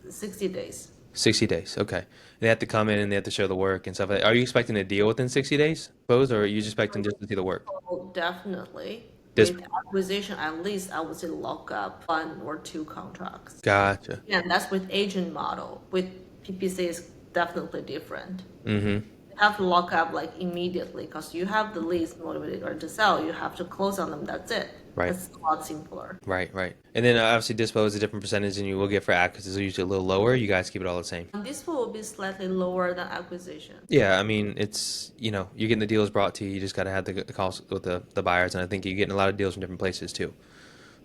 60 days. 60 days. Okay. They have to come in and they have to show the work and stuff. Are you expecting a deal within 60 days, suppose, or are you just expecting just to see the work? Oh, definitely. This. With acquisition, at least I would say lock up 1 or 2 contracts. Gotcha. Yeah, that's with agent model. With PPC, it's definitely different. Mm-hmm. You have to lock up like immediately because you have the leads motivated or to sell. You have to close on them. That's it. Right. It's a lot simpler. Right, right. And then obviously dispo is a different percentage than you will get for acq because it's usually a little lower. You guys keep it all the same. And this will be slightly lower than acquisition. Yeah, I mean, it's, you're getting the deals brought to you. You just got to have the calls with the buyers. And I think you're getting a lot of deals from different places too.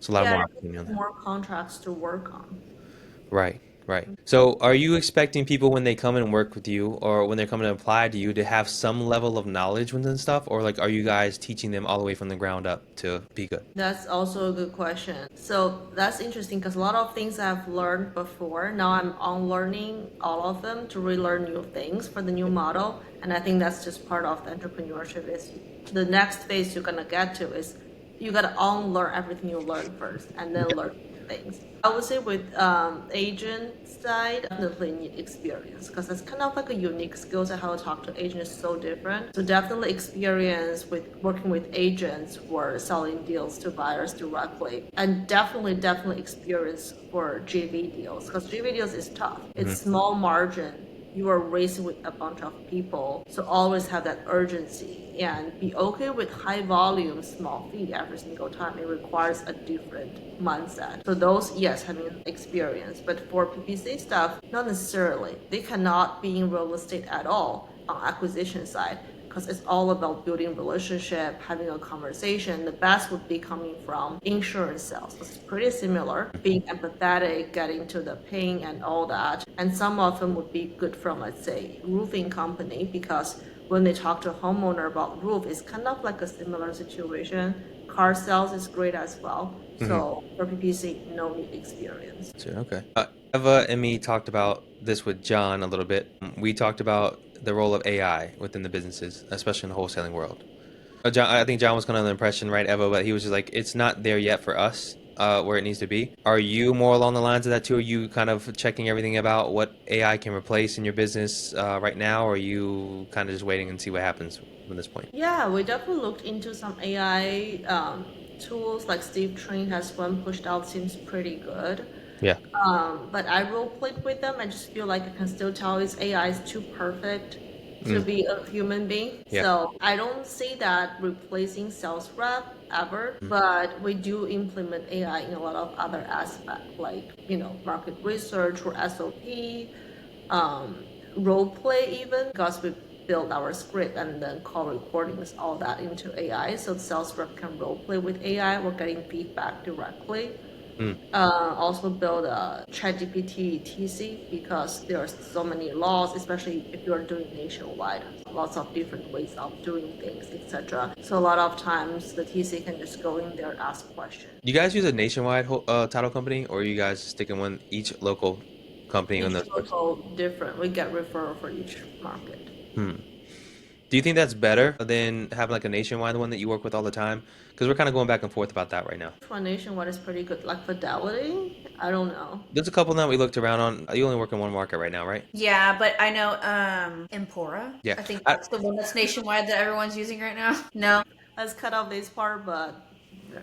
So a lot more opportunity on that. More contracts to work on. Right, right. So are you expecting people when they come and work with you or when they're coming to apply to you to have some level of knowledge and stuff? Or like, are you guys teaching them all the way from the ground up to be good? That's also a good question. So that's interesting because a lot of things I've learned before, now I'm unlearning all of them to relearn new things for the new model. And I think that's just part of the entrepreneurship is the next phase you're gonna get to is you gotta unlearn everything you learned first and then learn new things. I would say with agent side, definitely need experience because that's kind of like a unique skill set. How to talk to agents is so different. So definitely experience with working with agents or selling deals to buyers directly, and definitely experience for GV deals because GV deals is tough. It's small margin. You are racing with a bunch of people, so always have that urgency and be okay with high volume, small fee every single time. It requires a different mindset. So those, yes, having experience, but for PPC stuff, not necessarily. They cannot be in real estate at all on acquisition side because it's all about building relationship, having a conversation. The best would be coming from insurance sales. It's pretty similar, being empathetic, getting to the pain and all that. And some of them would be good from, let's say, roofing company because when they talk to a homeowner about roof, it's kind of like a similar situation. Car sales is great as well. So for PPC, no need experience. Sure, okay. Eva and me talked about this with John a little bit. We talked about the role of AI within the businesses, especially in the wholesaling world. John, I think John was kind of the impression, right, Eva, but he was just like, it's not there yet for us where it needs to be. Are you more along the lines of that too? Are you kind of checking everything about what AI can replace in your business right now, or are you kind of just waiting and see what happens from this point? Yeah, we definitely looked into some AI tools like Steve Train has one pushed out, seems pretty good. Yeah. But I role played with them. I just feel like I can still tell its AI is too perfect to be a human being. Yeah. So I don't see that replacing sales rep ever, but we do implement AI in a lot of other aspects, like, market research or SOP, role play even, because we build our script and then call recordings, all that into AI. So the sales rep can role play with AI. We're getting feedback directly. Also build a ChatGPT TC because there are so many laws, especially if you're doing nationwide, lots of different ways of doing things, etc. So a lot of times the TC can just go in there, ask questions. You guys use a nationwide title company, or are you guys sticking one each local company on those Each parts? local different. We get referral for each market. Do you think that's better than having like a nationwide one that you work with all the time? Because we're kind of going back and forth about that right now. Which one nationwide is pretty good? Like Fidelity? I don't know. There's a couple now we looked around on. You only work in one market right now, right? Yeah, but I know Empora. Yeah. I think that's the one that's nationwide that everyone's using right now. No. Let's cut off this part, but no.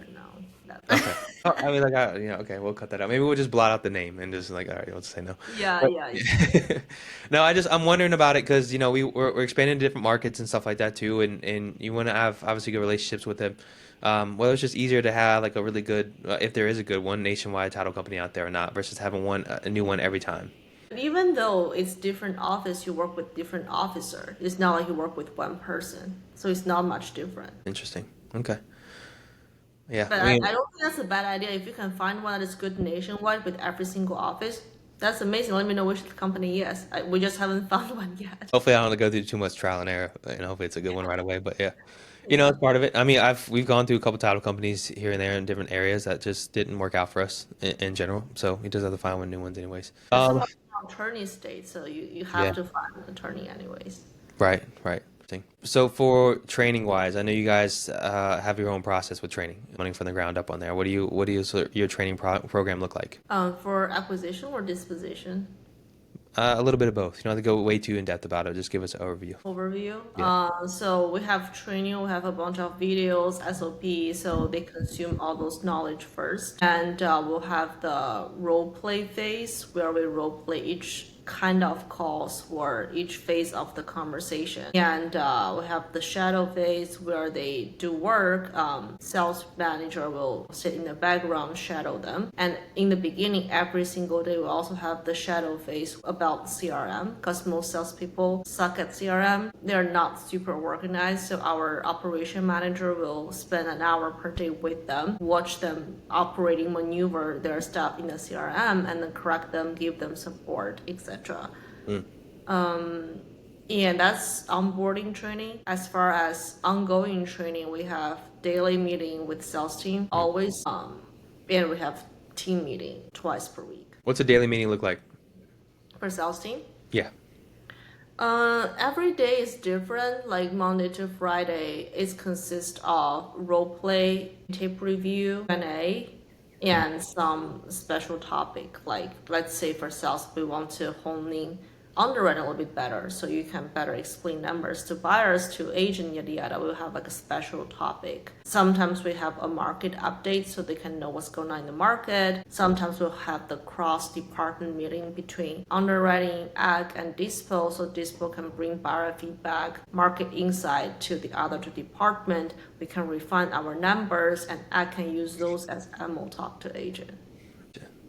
Okay. Oh, I mean, like, okay, we'll cut that out. Maybe we'll just blot out the name and just like, all right, let's say no. Yeah, But- yeah. No, I'm wondering about it because we're expanding to different markets and stuff like that too, and you want to have obviously good relationships with them. Whether it's just easier to have like a really good, if there is a good one nationwide title company out there or not, versus having a new one every time. But even though it's different office, you work with different officer. It's not like you work with one person, so it's not much different. Interesting. Okay. Yeah. But I don't think that's a bad idea. If you can find one that is good nationwide with every single office, that's amazing. Let me know which company is. We just haven't found one yet. Hopefully, I don't have to go through too much trial and error, and hopefully it's a good one right away. But yeah, it's part of it. I mean, we've gone through a couple title companies here and there in different areas that just didn't work out for us in general. So we just have to find one new ones, anyways. Some of them are attorney state, so you have Yeah. to find an attorney anyways. Right, right. Interesting. So for training wise, I know you guys have your own process with training, running from the ground up on there. What do you your training program look like? For acquisition or disposition? A little bit of both. You don't have to go way too in depth about it. Just give us an overview. Overview. Yeah. So we have training, we have a bunch of videos, SOP, so they consume all those knowledge first. And we'll have the role play phase where we role play each kind of calls for each phase of the conversation. And we have the shadow phase where they do work. Sales manager will sit in the background, shadow them. And in the beginning, every single day, we also have the shadow phase about CRM because most salespeople suck at CRM. They're not super organized. So our operation manager will spend an hour per day with them, watch them operating maneuver their stuff in the CRM, and then correct them, give them support, etc. And that's onboarding training. As far as ongoing training, we have daily meeting with sales team always, and we have team meeting twice per week. What's a daily meeting look like? For sales team, Yeah. every day is different. Like Monday to Friday, it consists of role play, tape review, Q&A, and some special topic. Like let's say for sales, we want to hone in underwriting a little bit better, so you can better explain numbers to buyers, to agent, yada yada. We'll have like a special topic. Sometimes we have a market update so they can know what's going on in the market. Sometimes we'll have the cross-department meeting between underwriting, ag, and dispo, so dispo can bring buyer feedback, market insight to the other two department. We can refine our numbers, and ag can use those as ammo talk to agent.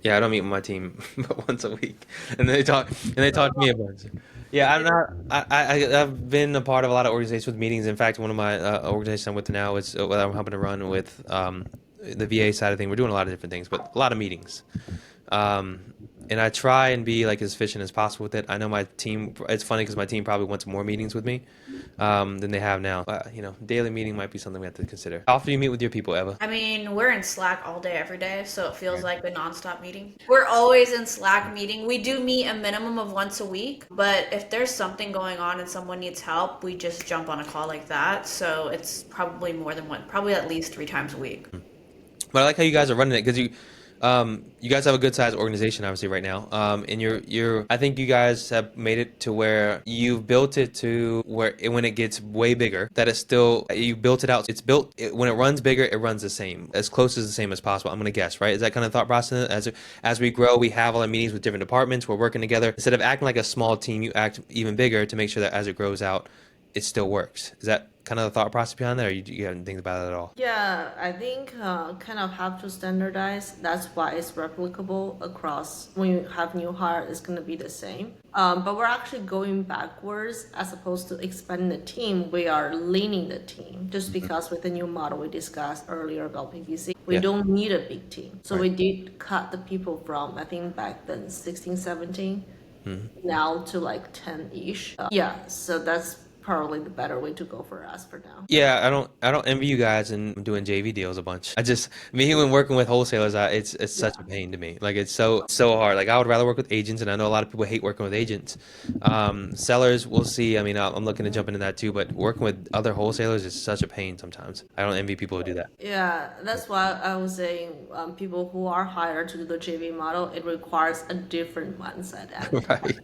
Yeah, I don't meet with my team but once a week, and they talk to me a bunch. Yeah, I'm not. I've been a part of a lot of organizations with meetings. In fact, one of my organizations I'm with now is what I'm helping to run with the VA side of things. We're doing a lot of different things, but a lot of meetings. And I try and be like as efficient as possible with it. I know my team. It's funny because my team probably wants more meetings with me than they have now. Daily meeting might be something we have to consider. How often do you meet with your people, Eva? I mean, we're in Slack all day, every day, so it feels like a nonstop meeting. We're always in Slack meeting. We do meet a minimum of once a week, but if there's something going on and someone needs help, we just jump on a call like that. So it's probably more than one, probably at least 3 times a week. But I like how you guys are running it because you guys have a good sized organization obviously right now. And I think you guys have made it to where you've built it to where when it gets way bigger, that it's still, you built it out. It's built, when it runs bigger, it runs the same, as close as the same as possible. I'm going to guess, right? Is that kind of thought process? As we grow, we have all our meetings with different departments. We're working together. Instead of acting like a small team, you act even bigger to make sure that as it grows out, it still works. Is that kind of the thought process behind that, or you haven't think about it at all? Yeah, I think kind of have to standardize. That's why it's replicable across. When you have new hire, it's going to be the same. But we're actually going backwards as opposed to expanding the team. We are leaning the team just because with the new model we discussed earlier about PPC, we don't need a big team. So we did cut the people from, I think back then 16, 17, now to like 10-ish. So that's probably the better way to go for us for now. Yeah, I don't envy you guys and doing JV deals a bunch. Me when working with wholesalers, it's such a pain to me. Like it's so hard. Like I would rather work with agents, and I know a lot of people hate working with agents. Sellers, we'll see. I mean, I'm looking to jump into that too, but working with other wholesalers is such a pain sometimes. I don't envy people who do that. Yeah, that's why I was saying people who are hired to do the JV model, it requires a different mindset. Right.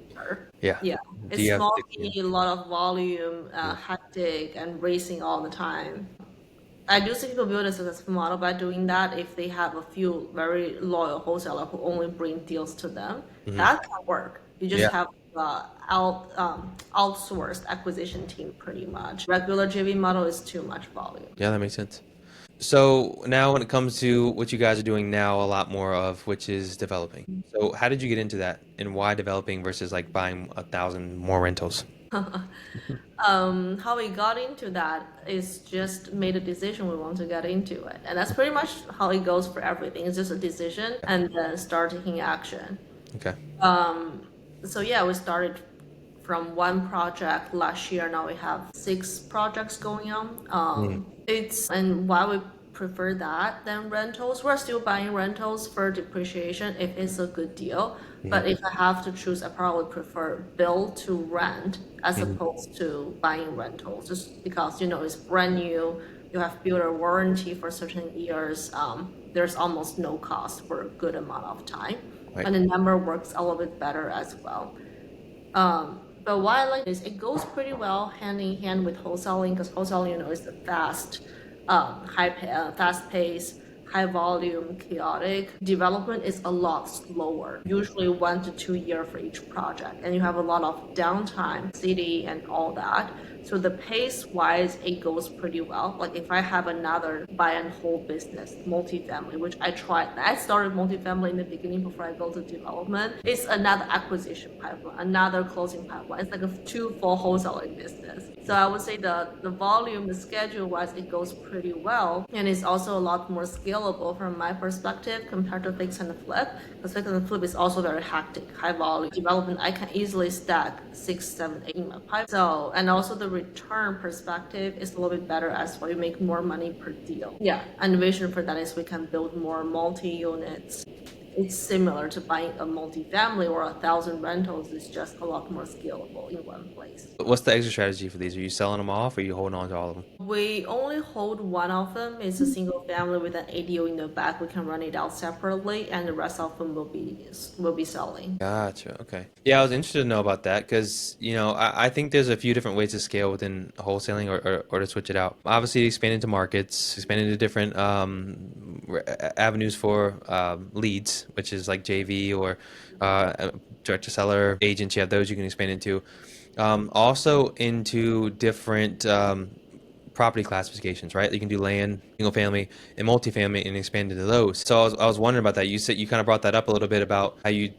Yeah. Yeah, Do you it's have small, to- a lot of volume, hectic, and racing all the time. I do see people build a successful model by doing that if they have a few very loyal wholesaler who only bring deals to them. That can work. You just have outsourced acquisition team pretty much. Regular JV model is too much volume. Yeah, that makes sense. So now when it comes to what you guys are doing now a lot more of, which is developing. So how did you get into that, and why developing versus like buying 1,000 more rentals? How we got into that is just made a decision we want to get into it. And that's pretty much how it goes for everything. It's just a decision and then start taking action. Okay. So yeah, we started from one project last year. Now we have 6 projects going on. And why we prefer that than rentals. We're still buying rentals for depreciation if it's a good deal. But if I have to choose, I probably prefer build to rent as opposed to buying rentals, just because, it's brand new. You have builder warranty for certain years. There's almost no cost for a good amount of time. Right. And the number works a little bit better as well. But what I like is it goes pretty well hand in hand with wholesaling, because wholesaling, is the fast, fast pace, high volume, chaotic. Development is a lot slower, usually 1 to 2 years for each project, and you have a lot of downtime, city and all that. So the pace wise, it goes pretty well. Like if I have another buy and hold business, multifamily, which I tried. I started multifamily in the beginning before I built a development. It's another acquisition pipeline, another closing pipeline. It's like a two full wholesaling business. So I would say the volume, the schedule wise, it goes pretty well. And it's also a lot more scalable from my perspective compared to fix and flip. Because fix and flip is also very hectic, high volume development. I can easily stack 6, 7, 8 in my pipe. So, and also the return perspective is a little bit better as well. You make more money per deal. Yeah. And the vision for that is we can build more multi-units. It's similar to buying a multifamily or 1,000 rentals. It's just a lot more scalable in one place. What's the exit strategy for these? Are you selling them off, or are you holding on to all of them? We only hold one of them. It's a single family with an ADU in the back. We can run it out separately, and the rest of them will be selling. Gotcha. Okay. Yeah, I was interested to know about that because, I think there's a few different ways to scale within wholesaling or to switch it out. Obviously, expand into markets, expand into different avenues for leads, which is like JV or direct to seller agents. You have those you can expand into. Also into different property classifications, right? You can do land, single family, and multifamily, and expand into those. So I was wondering about that. You said you kind of brought that up a little bit about how you're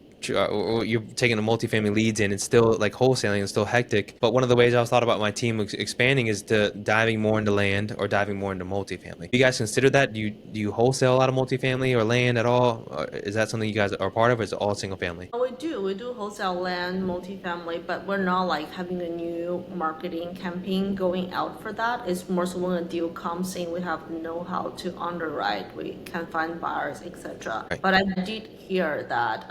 taking the multifamily leads in. It's still like wholesaling, it's still hectic. But one of the ways I was thought about my team expanding is to diving more into land or diving more into multifamily. Do you guys consider that? Do you wholesale a lot of multifamily or land at all? Or is that something you guys are part of, or is it all single family? We do wholesale land, multifamily, but we're not like having a new marketing campaign going out for that. It's more so when a deal comes in, we have know-how to underwrite, we can find buyers, etc. Right. But I did hear that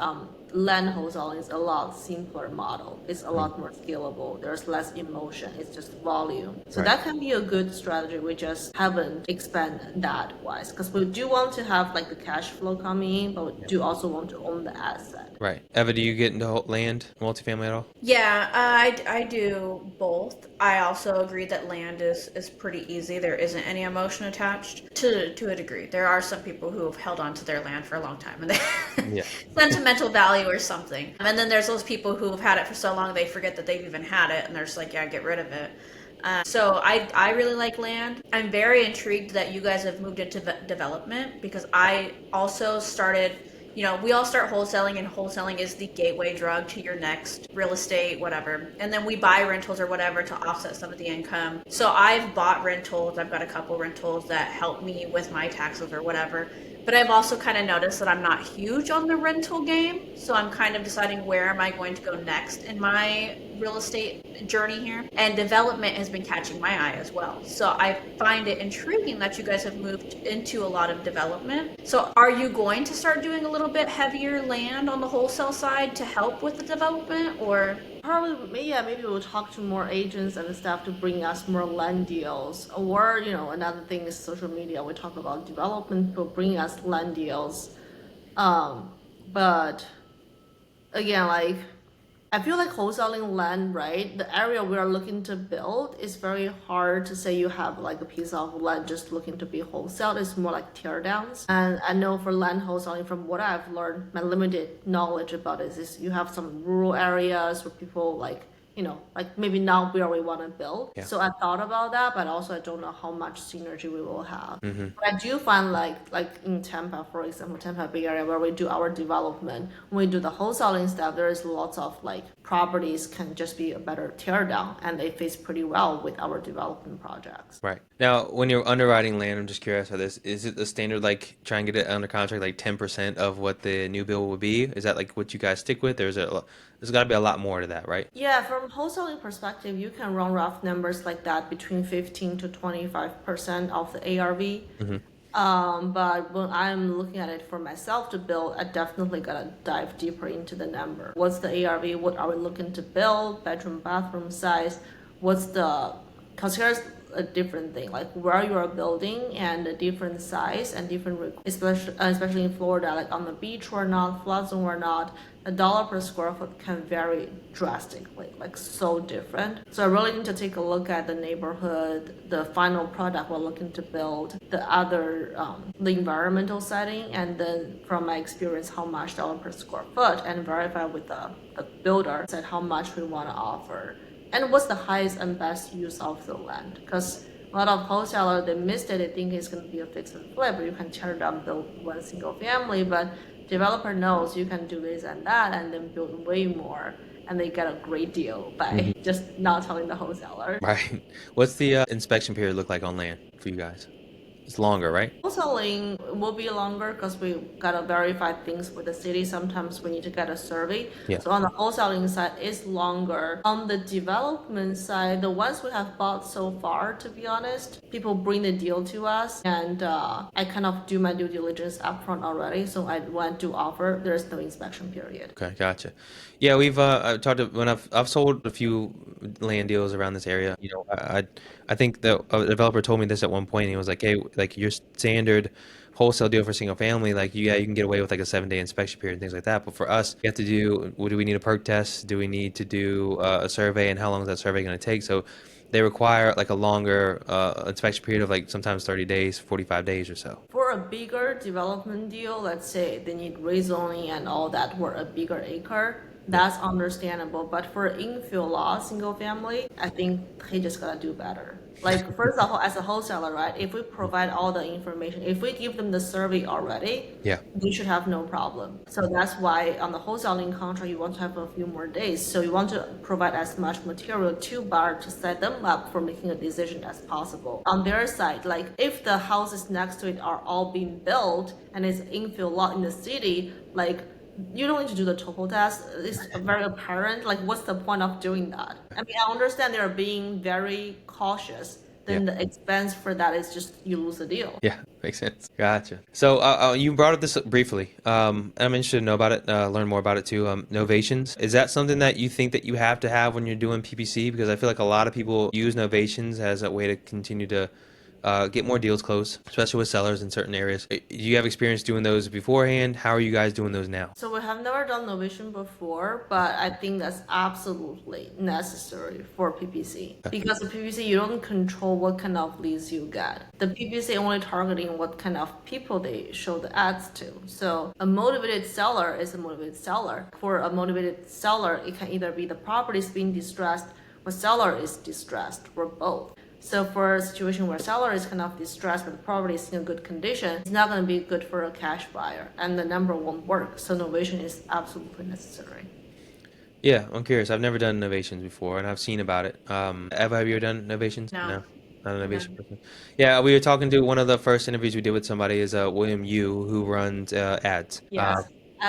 land wholesaling is a lot simpler model. It's a lot more scalable. There's less emotion. It's just volume. So Right. that can be a good strategy. We just haven't expanded that wise because we do want to have like the cash flow coming in, but we do also want to own the asset. Right. Eva, do you get into land, multifamily at all? Yeah, I do both. I also agree that land is pretty easy. There isn't any emotion attached to a degree. There are some people who have held on to their land for a long time and they Yeah. sentimental value or something. And then there's those people who have had it for so long they forget that they've even had it and they're just like, yeah, get rid of it. So I really like land. I'm very intrigued that you guys have moved into development because I also started, we all start wholesaling, and wholesaling is the gateway drug to your next real estate, whatever. And then we buy rentals or whatever to offset some of the income. So I've bought rentals. I've got a couple rentals that help me with my taxes or whatever. But I've also kind of noticed that I'm not huge on the rental game. So I'm kind of deciding where am I going to go next in my real estate journey here. And development has been catching my eye as well. So I find it intriguing that you guys have moved into a lot of development. So are you going to start doing a little bit heavier land on the wholesale side to help with the development, or? Probably, yeah, maybe we'll talk to more agents and stuff to bring us more land deals. Or, another thing is social media. We talk about development, but bring us land deals. But again, like, I feel like wholesaling land, right? The area we are looking to build is very hard to say you have like a piece of land just looking to be wholesaled. It's more like tear downs. And I know for land wholesaling, from what I've learned, my limited knowledge about it is you have some rural areas where people like maybe not where we want to build. Yeah. So I thought about that, but also I don't know how much synergy we will have. Mm-hmm. But I do find like in Tampa, for example, Tampa Bay area where we do our development, when we do the wholesaling stuff, there is lots of like properties can just be a better tear down, and they fit pretty well with our development projects. Right. Now, when you're underwriting land, I'm just curious about this. Is it the standard, like, try and get it under contract, like 10% of what the new bill would be? Is that like what you guys stick with, or is it? There's got to be a lot more to that, right? Yeah, from wholesaling perspective, you can run rough numbers like that between 15 to 25% of the ARV. Mm-hmm. But when I'm looking at it for myself to build, I definitely gotta dive deeper into the number. What's the ARV? What are we looking to build? Bedroom, bathroom size? What's the, because here's a different thing, like where you are building and the different size and different, especially in Florida, like on the beach or not, flood zone or not, a dollar per square foot can vary drastically, like so different. So I really need to take a look at the neighborhood, the final product we're looking to build, the other, the environmental setting, and then from my experience, how much dollar per square foot, and verify with the builder said how much we want to offer, and what's the highest and best use of the land. Because a lot of wholesalers, they missed it, they think it's going to be a fix and flip, you can tear down, build one single family, but developer knows you can do this and that and then build way more, and they get a great deal by just not telling the wholesaler. Right. What's the inspection period look like on land for you guys? It's longer, right? Wholesaling will be longer because we gotta verify things with the city. Sometimes we need to get a survey. Yeah. So on the wholesaling side, it's longer. On the development side, the ones we have bought so far, to be honest, people bring the deal to us, and I kind of do my due diligence upfront already. So I want to offer. There's no inspection period. Okay, gotcha. Yeah, we've I've talked to, when I've sold a few land deals around this area. You know, I think the a developer told me this at one point. And he was like, "Hey, like your standard wholesale deal for single family, like yeah, you can get away with like a 7-day inspection period and things like that. But for us, we have to do. Do we need a perk test? Do we need to do a survey? And how long is that survey going to take? So they require like a longer inspection period of like sometimes 30 days, 45 days or so. For a bigger development deal, let's say they need rezoning and all that for a bigger acre, that's understandable. But for infill lot, single family, I think he just gotta do better. Like, first of all, as a wholesaler, right, if we provide all the information, if we give them the survey already, Yeah. we should have no problem. So that's why on the wholesaling contract, you want to have a few more days. So you want to provide as much material to buyer to set them up for making a decision as possible. On their side, like if the houses next to it are all being built and it's infill lot in the city, like you don't need to do the topo test. It's very apparent. Like, what's the point of doing that? I mean, I understand they're being very cautious. Then Yeah. the expense for that is just you lose the deal. Yeah, makes sense. Gotcha. So you brought up this briefly. I'm interested to know about it, learn more about it too. Novations. Is that something that you think that you have to have when you're doing PPC? Because I feel like a lot of people use novations as a way to continue to get more deals closed, especially with sellers in certain areas. Do you have experience doing those beforehand? How are you guys doing those now? So we have never done novation before, but I think that's absolutely necessary for PPC. Because the PPC, you don't control what kind of leads you get. The PPC only targeting what kind of people they show the ads to. So a motivated seller is a motivated seller. For a motivated seller, it can either be the property is being distressed or seller is distressed, or both. So for a situation where seller is kind of distressed but the property is in a good condition, it's not going to be good for a cash buyer, and the number won't work. So novation is absolutely necessary. Yeah, I'm curious. I've never done novations before, and I've seen about it. Eva, have you ever done novations? No. Not a novation person. Yeah, we were talking to one of the first interviews we did with somebody is William Yu, who runs ads. Yes.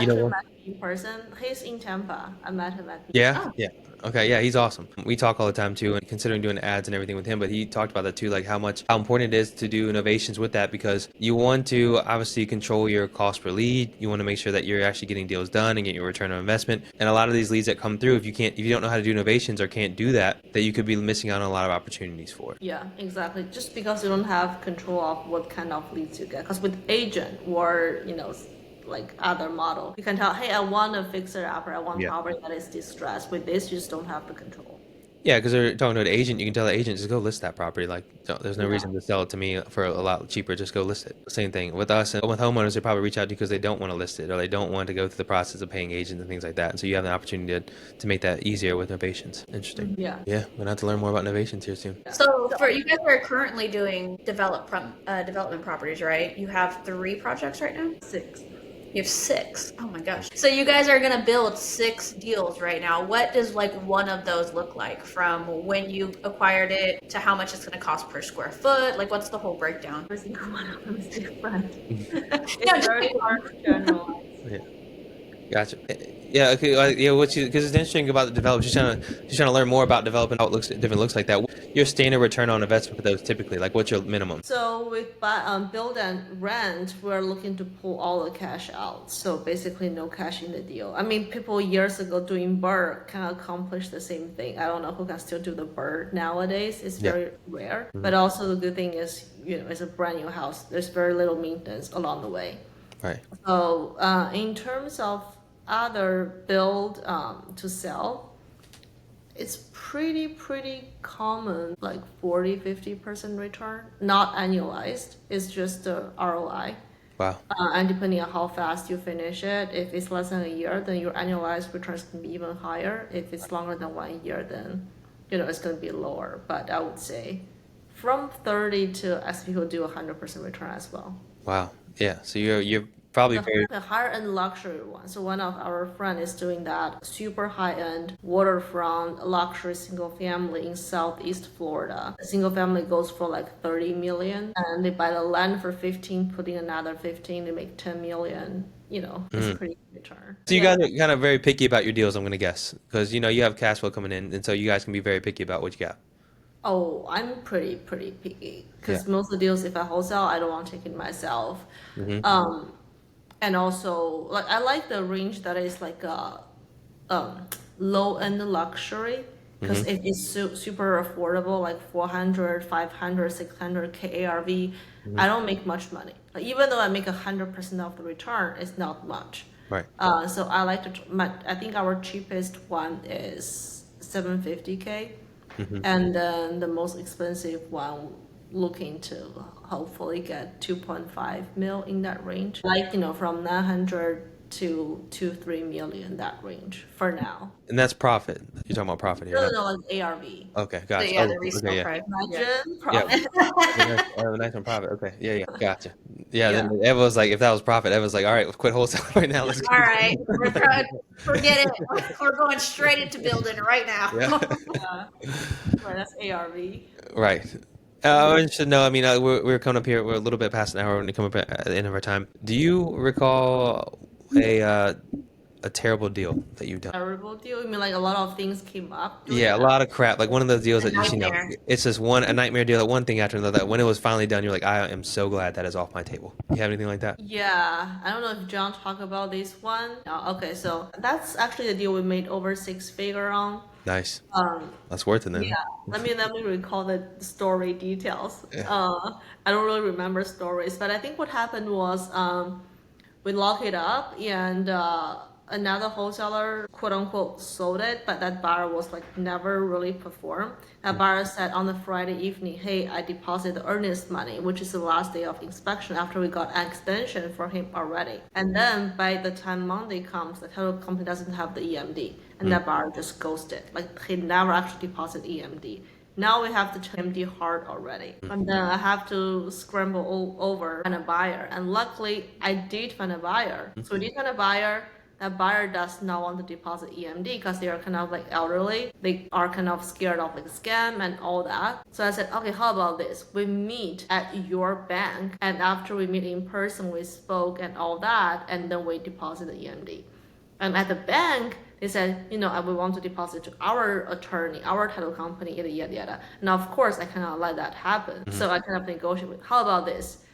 You know Actually what? met him in person. He's in Tampa. I met him at Yeah, Oh. yeah. Okay, yeah, he's awesome. We talk all the time too, and considering doing ads and everything with him, but he talked about that too, like how important it is to do innovations with that because you want to obviously control your cost per lead. You want to make sure that you're actually getting deals done and get your return on investment. And a lot of these leads that come through, if you don't know how to do innovations or can't do that, that you could be missing out on a lot of opportunities for it. Yeah, exactly. Just because you don't have control of what kind of leads you get. Because with agent or, like other model, you can tell, hey, I want a fixer upper, I want Yeah. property that is distressed. With this, you just don't have the control. Yeah, because they're talking to an agent, you can tell the agent just go list that property. Like, there's no Yeah. reason to sell it to me for a lot cheaper. Just go list it. Same thing with us and with homeowners. They probably reach out to you because they don't want to list it or they don't want to go through the process of paying agents and things like that. And so you have an opportunity to make that easier with novations. Interesting. Yeah. Yeah, we're gonna have to learn more about novations here soon. So for you guys are currently doing development properties, right? You have 3 projects right now? 6. You have 6. Oh my gosh. So you guys are gonna build 6 deals right now. What does like one of those look like from when you acquired it to how much it's gonna cost per square foot? Like what's the whole breakdown? Every single one of them is different. No, It's very hard to generalize. Yeah. Gotcha. Yeah. Okay. Yeah. Because it's interesting about the developers. Just trying to learn more about developing how it looks like that. Your standard return on investment for those typically, like what's your minimum? So with build and rent, we're looking to pull all the cash out. So basically no cash in the deal. I mean, people years ago doing BRRRR can accomplish the same thing. I don't know who can still do the BRRRR nowadays. It's Yeah. very rare. But also the good thing is, it's a brand new house. There's very little maintenance along the way. Right. So in terms of other build to sell, it's pretty common, like 40-50% return, not annualized. It's just the ROI. Wow. And depending on how fast you finish it, if it's less than a year, then your annualized returns can be even higher. If it's longer than 1 year, then it's going to be lower. But I would say from 30 to as people do 100% return as well. Wow. Yeah. So you're probably very. The higher end luxury one. So one of our friend is doing that super high end waterfront luxury single family in Southeast Florida. The single family goes for like 30 million, and they buy the land for 15, putting another 15, they make 10 million. It's a pretty good return. So you guys are kind of very picky about your deals, I'm gonna guess, because you have cash flow coming in, and so you guys can be very picky about what you got. Oh, I'm pretty picky because Yeah. most of the deals, if I wholesale, I don't want to take it myself. And also, like I like the range that is like low end luxury because it is super affordable, like 400, 500, 600K ARV. I don't make much money. Like, even though I make 100% of the return, it's not much. Right. So I like I think our cheapest one is 750K. And then the most expensive one looking to hopefully get 2.5 mil in that range. Like, from 900 to 2-3 million, that range for now. And that's profit. You're talking about profit here. No, like ARV. Okay, gotcha. So, yeah, the Okay, resale yeah. price. Imagine Yeah. profit. Nice on profit. Okay, yeah, gotcha. Yeah, Yeah. then Eva was like, if that was profit, Eva was like, all right, quit wholesaling right now. Let's go. All right, forget it. We're going straight into building right now. Yeah. Right, that's ARV. Right. I should know. I mean, we're coming up here. We're a little bit past an hour when we come up at the end of our time. Do you recall a terrible deal that you've done? Terrible deal. You mean like a lot of things came up? doing Yeah, a that? lot of crap. Like one of those deals A that you know, nightmare. it's just a nightmare deal. That one thing after another. That when it was finally done, you're like, I am so glad that is off my table. You have anything like that? Yeah, I don't know if John talked about this one. Okay, so that's actually the deal we made over 6-figure on. Nice. That's worth it then. Yeah, let me recall the story details. Yeah. I don't really remember stories, but I think what happened was we locked it up and another wholesaler quote unquote sold it, but that buyer was like never really performed. That buyer said on the Friday evening, hey, I deposited the earnest money, which is the last day of inspection after we got an extension for him already. And then by the time Monday comes, the title company doesn't have the EMD, and that buyer just ghosted. Like he never actually deposited EMD. Now we have the EMD hard already. And then I have to scramble all over find a buyer. And luckily I did find a buyer. So we did find a buyer. That buyer does not want to deposit EMD because they are kind of like elderly. They are kind of scared of like scam and all that. So I said, okay, how about this? We meet at your bank, and after we meet in person, we spoke and all that, and then we deposit the EMD. And at the bank, they said, we want to deposit to our attorney, our title company, yada, yada, yada. Now, of course, I cannot let that happen. So I kind of negotiate with, how about this?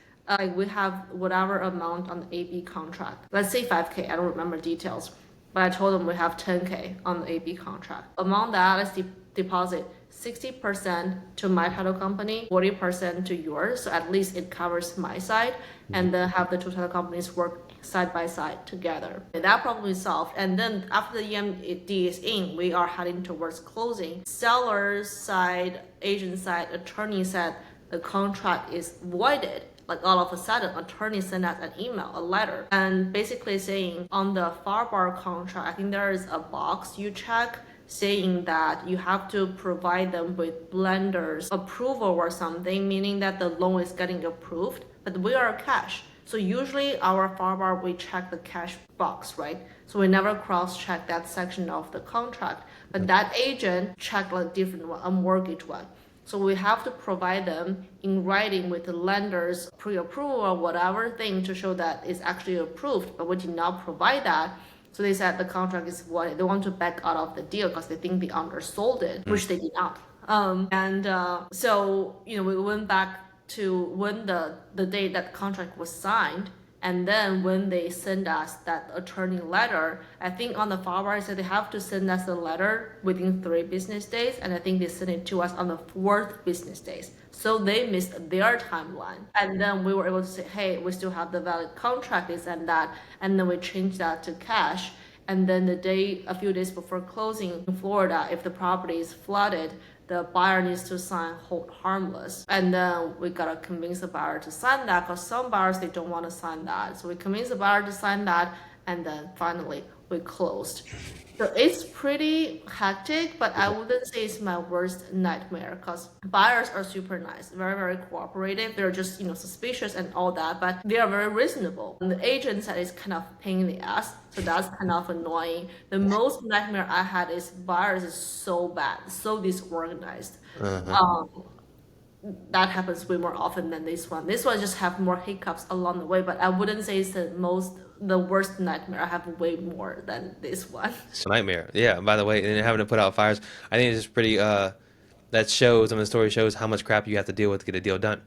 We have whatever amount on the AB contract. Let's say 5K, I don't remember details. But I told them we have 10K on the AB contract. Among that, let's deposit 60% to my title company, 40% to yours. So at least it covers my side. And then have the two title companies work side by side together. And that problem is solved. And then after the EMD is in, we are heading towards closing. Seller's side, agent side, attorney side, the contract is voided. Like all of a sudden, attorney sent us an email, a letter, and basically saying on the FAR contract, I think there is a box you check saying that you have to provide them with lender's approval or something, meaning that the loan is getting approved, but we are cash. So usually our FAR, we check the cash box, right? So we never cross-check that section of the contract, but that agent checked a different one, a mortgage one. So we have to provide them in writing with the lender's pre-approval or whatever thing to show that it's actually approved, but we did not provide that. So they said the contract is what they want to back out of the deal because they think they undersold it, which they did not. So we went back to when the day that contract was signed. And then when they send us that attorney letter, I think on the forward said they have to send us the letter within 3 business days, and I think they sent it to us on the 4th business days. So they missed their timeline. And then we were able to say, hey, we still have the valid contract, this and that, and then we changed that to cash. And then a few days before closing in Florida, if the property is flooded, the buyer needs to sign hold harmless. And then we gotta convince the buyer to sign that because some buyers, they don't want to sign that. So we convinced the buyer to sign that, and then finally we closed. So it's pretty hectic, but I wouldn't say it's my worst nightmare because buyers are super nice, very, very cooperative. They're just, suspicious and all that, but they are very reasonable. And the agent said it's kind of pain in the ass, so that's kind of annoying. The most nightmare I had is buyers is so bad, so disorganized. That happens way more often than this one. This one just have more hiccups along the way, but I wouldn't say it's the worst nightmare. I have way more than this one. It's a nightmare. Yeah. By the way, and having to put out fires, I think it's just pretty. That shows. The story shows how much crap you have to deal with to get a deal done.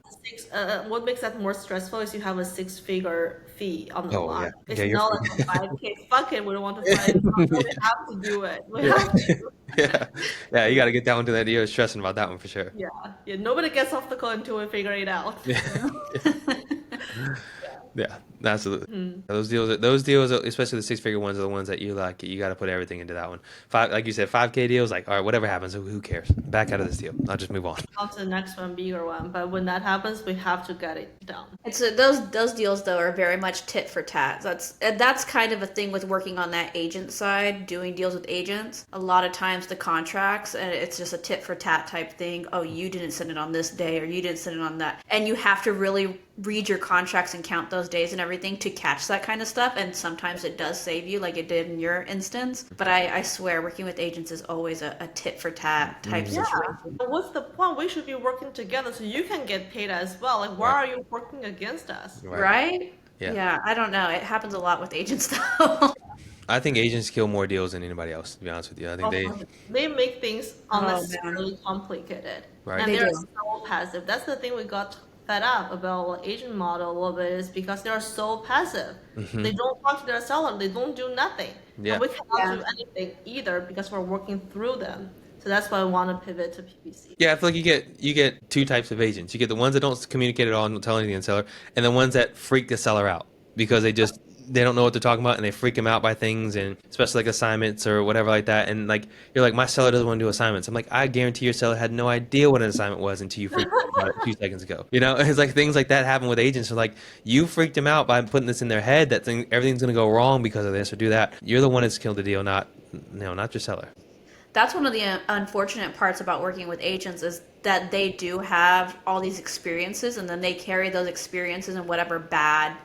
What makes that more stressful is you have a 6-figure fee on the line. Yeah. It's not like a 5K. Fuck it, we don't want to fight. We have to do it. We have to. Yeah. You got to get down to that. You're stressing about that one for sure. Yeah. Nobody gets off the call until we figure it out. Yeah, absolutely. Those deals, especially the 6-figure ones, are the ones that you like. You got to put everything into that one. Like you said, 5K deals. Like, all right, whatever happens, who cares? Back out of this deal. I'll just move on. On to the next one, bigger one. But when that happens, we have to get it done. It's those deals though are very much tit for tat. That's kind of a thing with working on that agent side, doing deals with agents. A lot of times the contracts, and it's just a tit for tat type thing. Oh, you didn't send it on this day, or you didn't send it on that, and you have to really read your contracts and count those days and everything to catch that kind of stuff. And sometimes it does save you, like it did in your instance. But I swear, working with agents is always a tit for tat type situation. But what's the point? We should be working together so you can get paid as well. Like, why are you working against us? Right? Yeah, I don't know. It happens a lot with agents though. I think agents kill more deals than anybody else, to be honest with you. I think they make things unnecessarily complicated. Right. And they're so passive. That's the thing we got fed up about agent model a little bit, is because they're so passive. They don't talk to their seller. They don't do nothing. Yeah. And we cannot do anything either because we're working through them. So that's why I want to pivot to PPC. Yeah, I feel like you get 2 types of agents. You get the ones that don't communicate at all and don't tell anything to the seller, and the ones that freak the seller out because they don't know what they're talking about and they freak them out by things, and especially like assignments or whatever like that. And like you're like, my seller doesn't want to do assignments. I'm like, I guarantee your seller had no idea what an assignment was until you freaked out about it a few seconds ago. It's like things like that happen with agents. So like you freaked them out by putting this in their head that everything's gonna go wrong because of this or do that. You're the one that's killed the deal, not your seller. That's one of the unfortunate parts about working with agents is that they do have all these experiences, and then they carry those experiences and whatever bad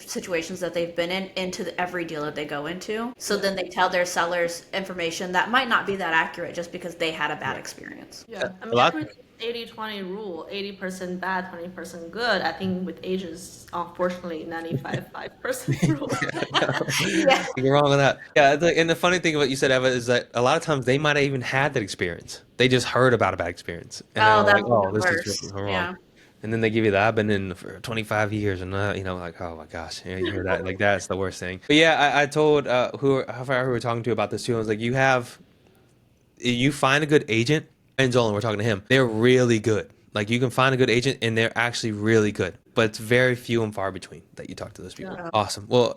situations that they've been in into every deal that they go into. So then they tell their sellers information that might not be that accurate just because they had a bad experience. Yeah, I mean, everything's 80-20 rule, 80% bad, 20% good. I think with agents, unfortunately, 95% rule. Yeah. You're wrong on that. Yeah, and the funny thing about what you said, Eva, is that a lot of times they might have even had that experience. They just heard about a bad experience. And that's this is worse. wrong. Yeah. And then they give you that. I've been in for 25 years, and like, oh my gosh, you hear that? Like that's the worst thing. But yeah, I told who we were talking to about this too. I was like, you find a good agent, and Zolan, we're talking to him. They're really good. Like you can find a good agent, and they're actually really good. But it's very few and far between that you talk to those people. Yeah. Awesome. Well,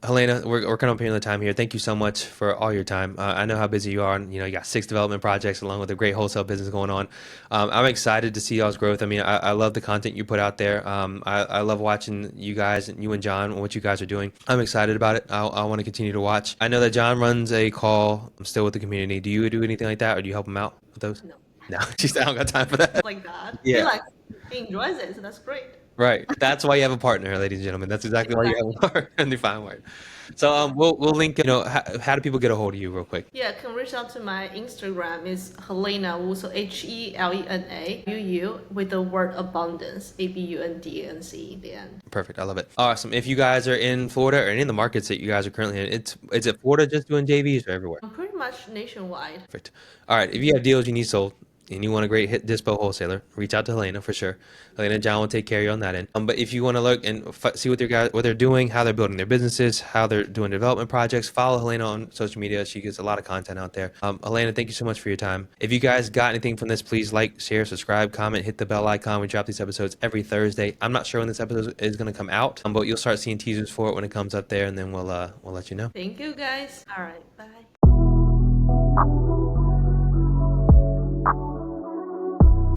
Helena, we're kind of up here on the time here. Thank you so much for all your time. I know how busy you are. And, you got 6 development projects along with a great wholesale business going on. I'm excited to see y'all's growth. I mean, I love the content you put out there. I love watching you guys, you and John, and what you guys are doing. I'm excited about it. I want to continue to watch. I know that John runs a call. I'm still with the community. Do you do anything like that, or do you help him out with those? No. No, she said I don't got time for that. Like that. Yeah. He enjoys it, so that's great. Right. That's why you have a partner, ladies and gentlemen. That's exactly why you have a partner and they find one. So we'll link. How do people get a hold of you real quick? Yeah, can reach out to my Instagram is Helena Wu, so Helena UU with the word abundance, ABUNDANCE at the end. Perfect. I love it. Awesome. If you guys are in Florida or any of the markets that you guys are currently in, is it Florida just doing JVs or everywhere? I'm pretty much nationwide. Perfect. All right. If you have deals you need sold and you want a great hit dispo wholesaler, reach out to Helena for sure. Helena and John will take care of you on that end. But if you want to look and see what they're doing, how they're building their businesses, how they're doing development projects, follow Helena on social media. She gets a lot of content out there. Helena, thank you so much for your time. If you guys got anything from this, please like, share, subscribe, comment, hit the bell icon. We drop these episodes every Thursday. I'm not sure when this episode is going to come out, but you'll start seeing teasers for it when it comes up there, and then we'll let you know. Thank you guys. All right, bye.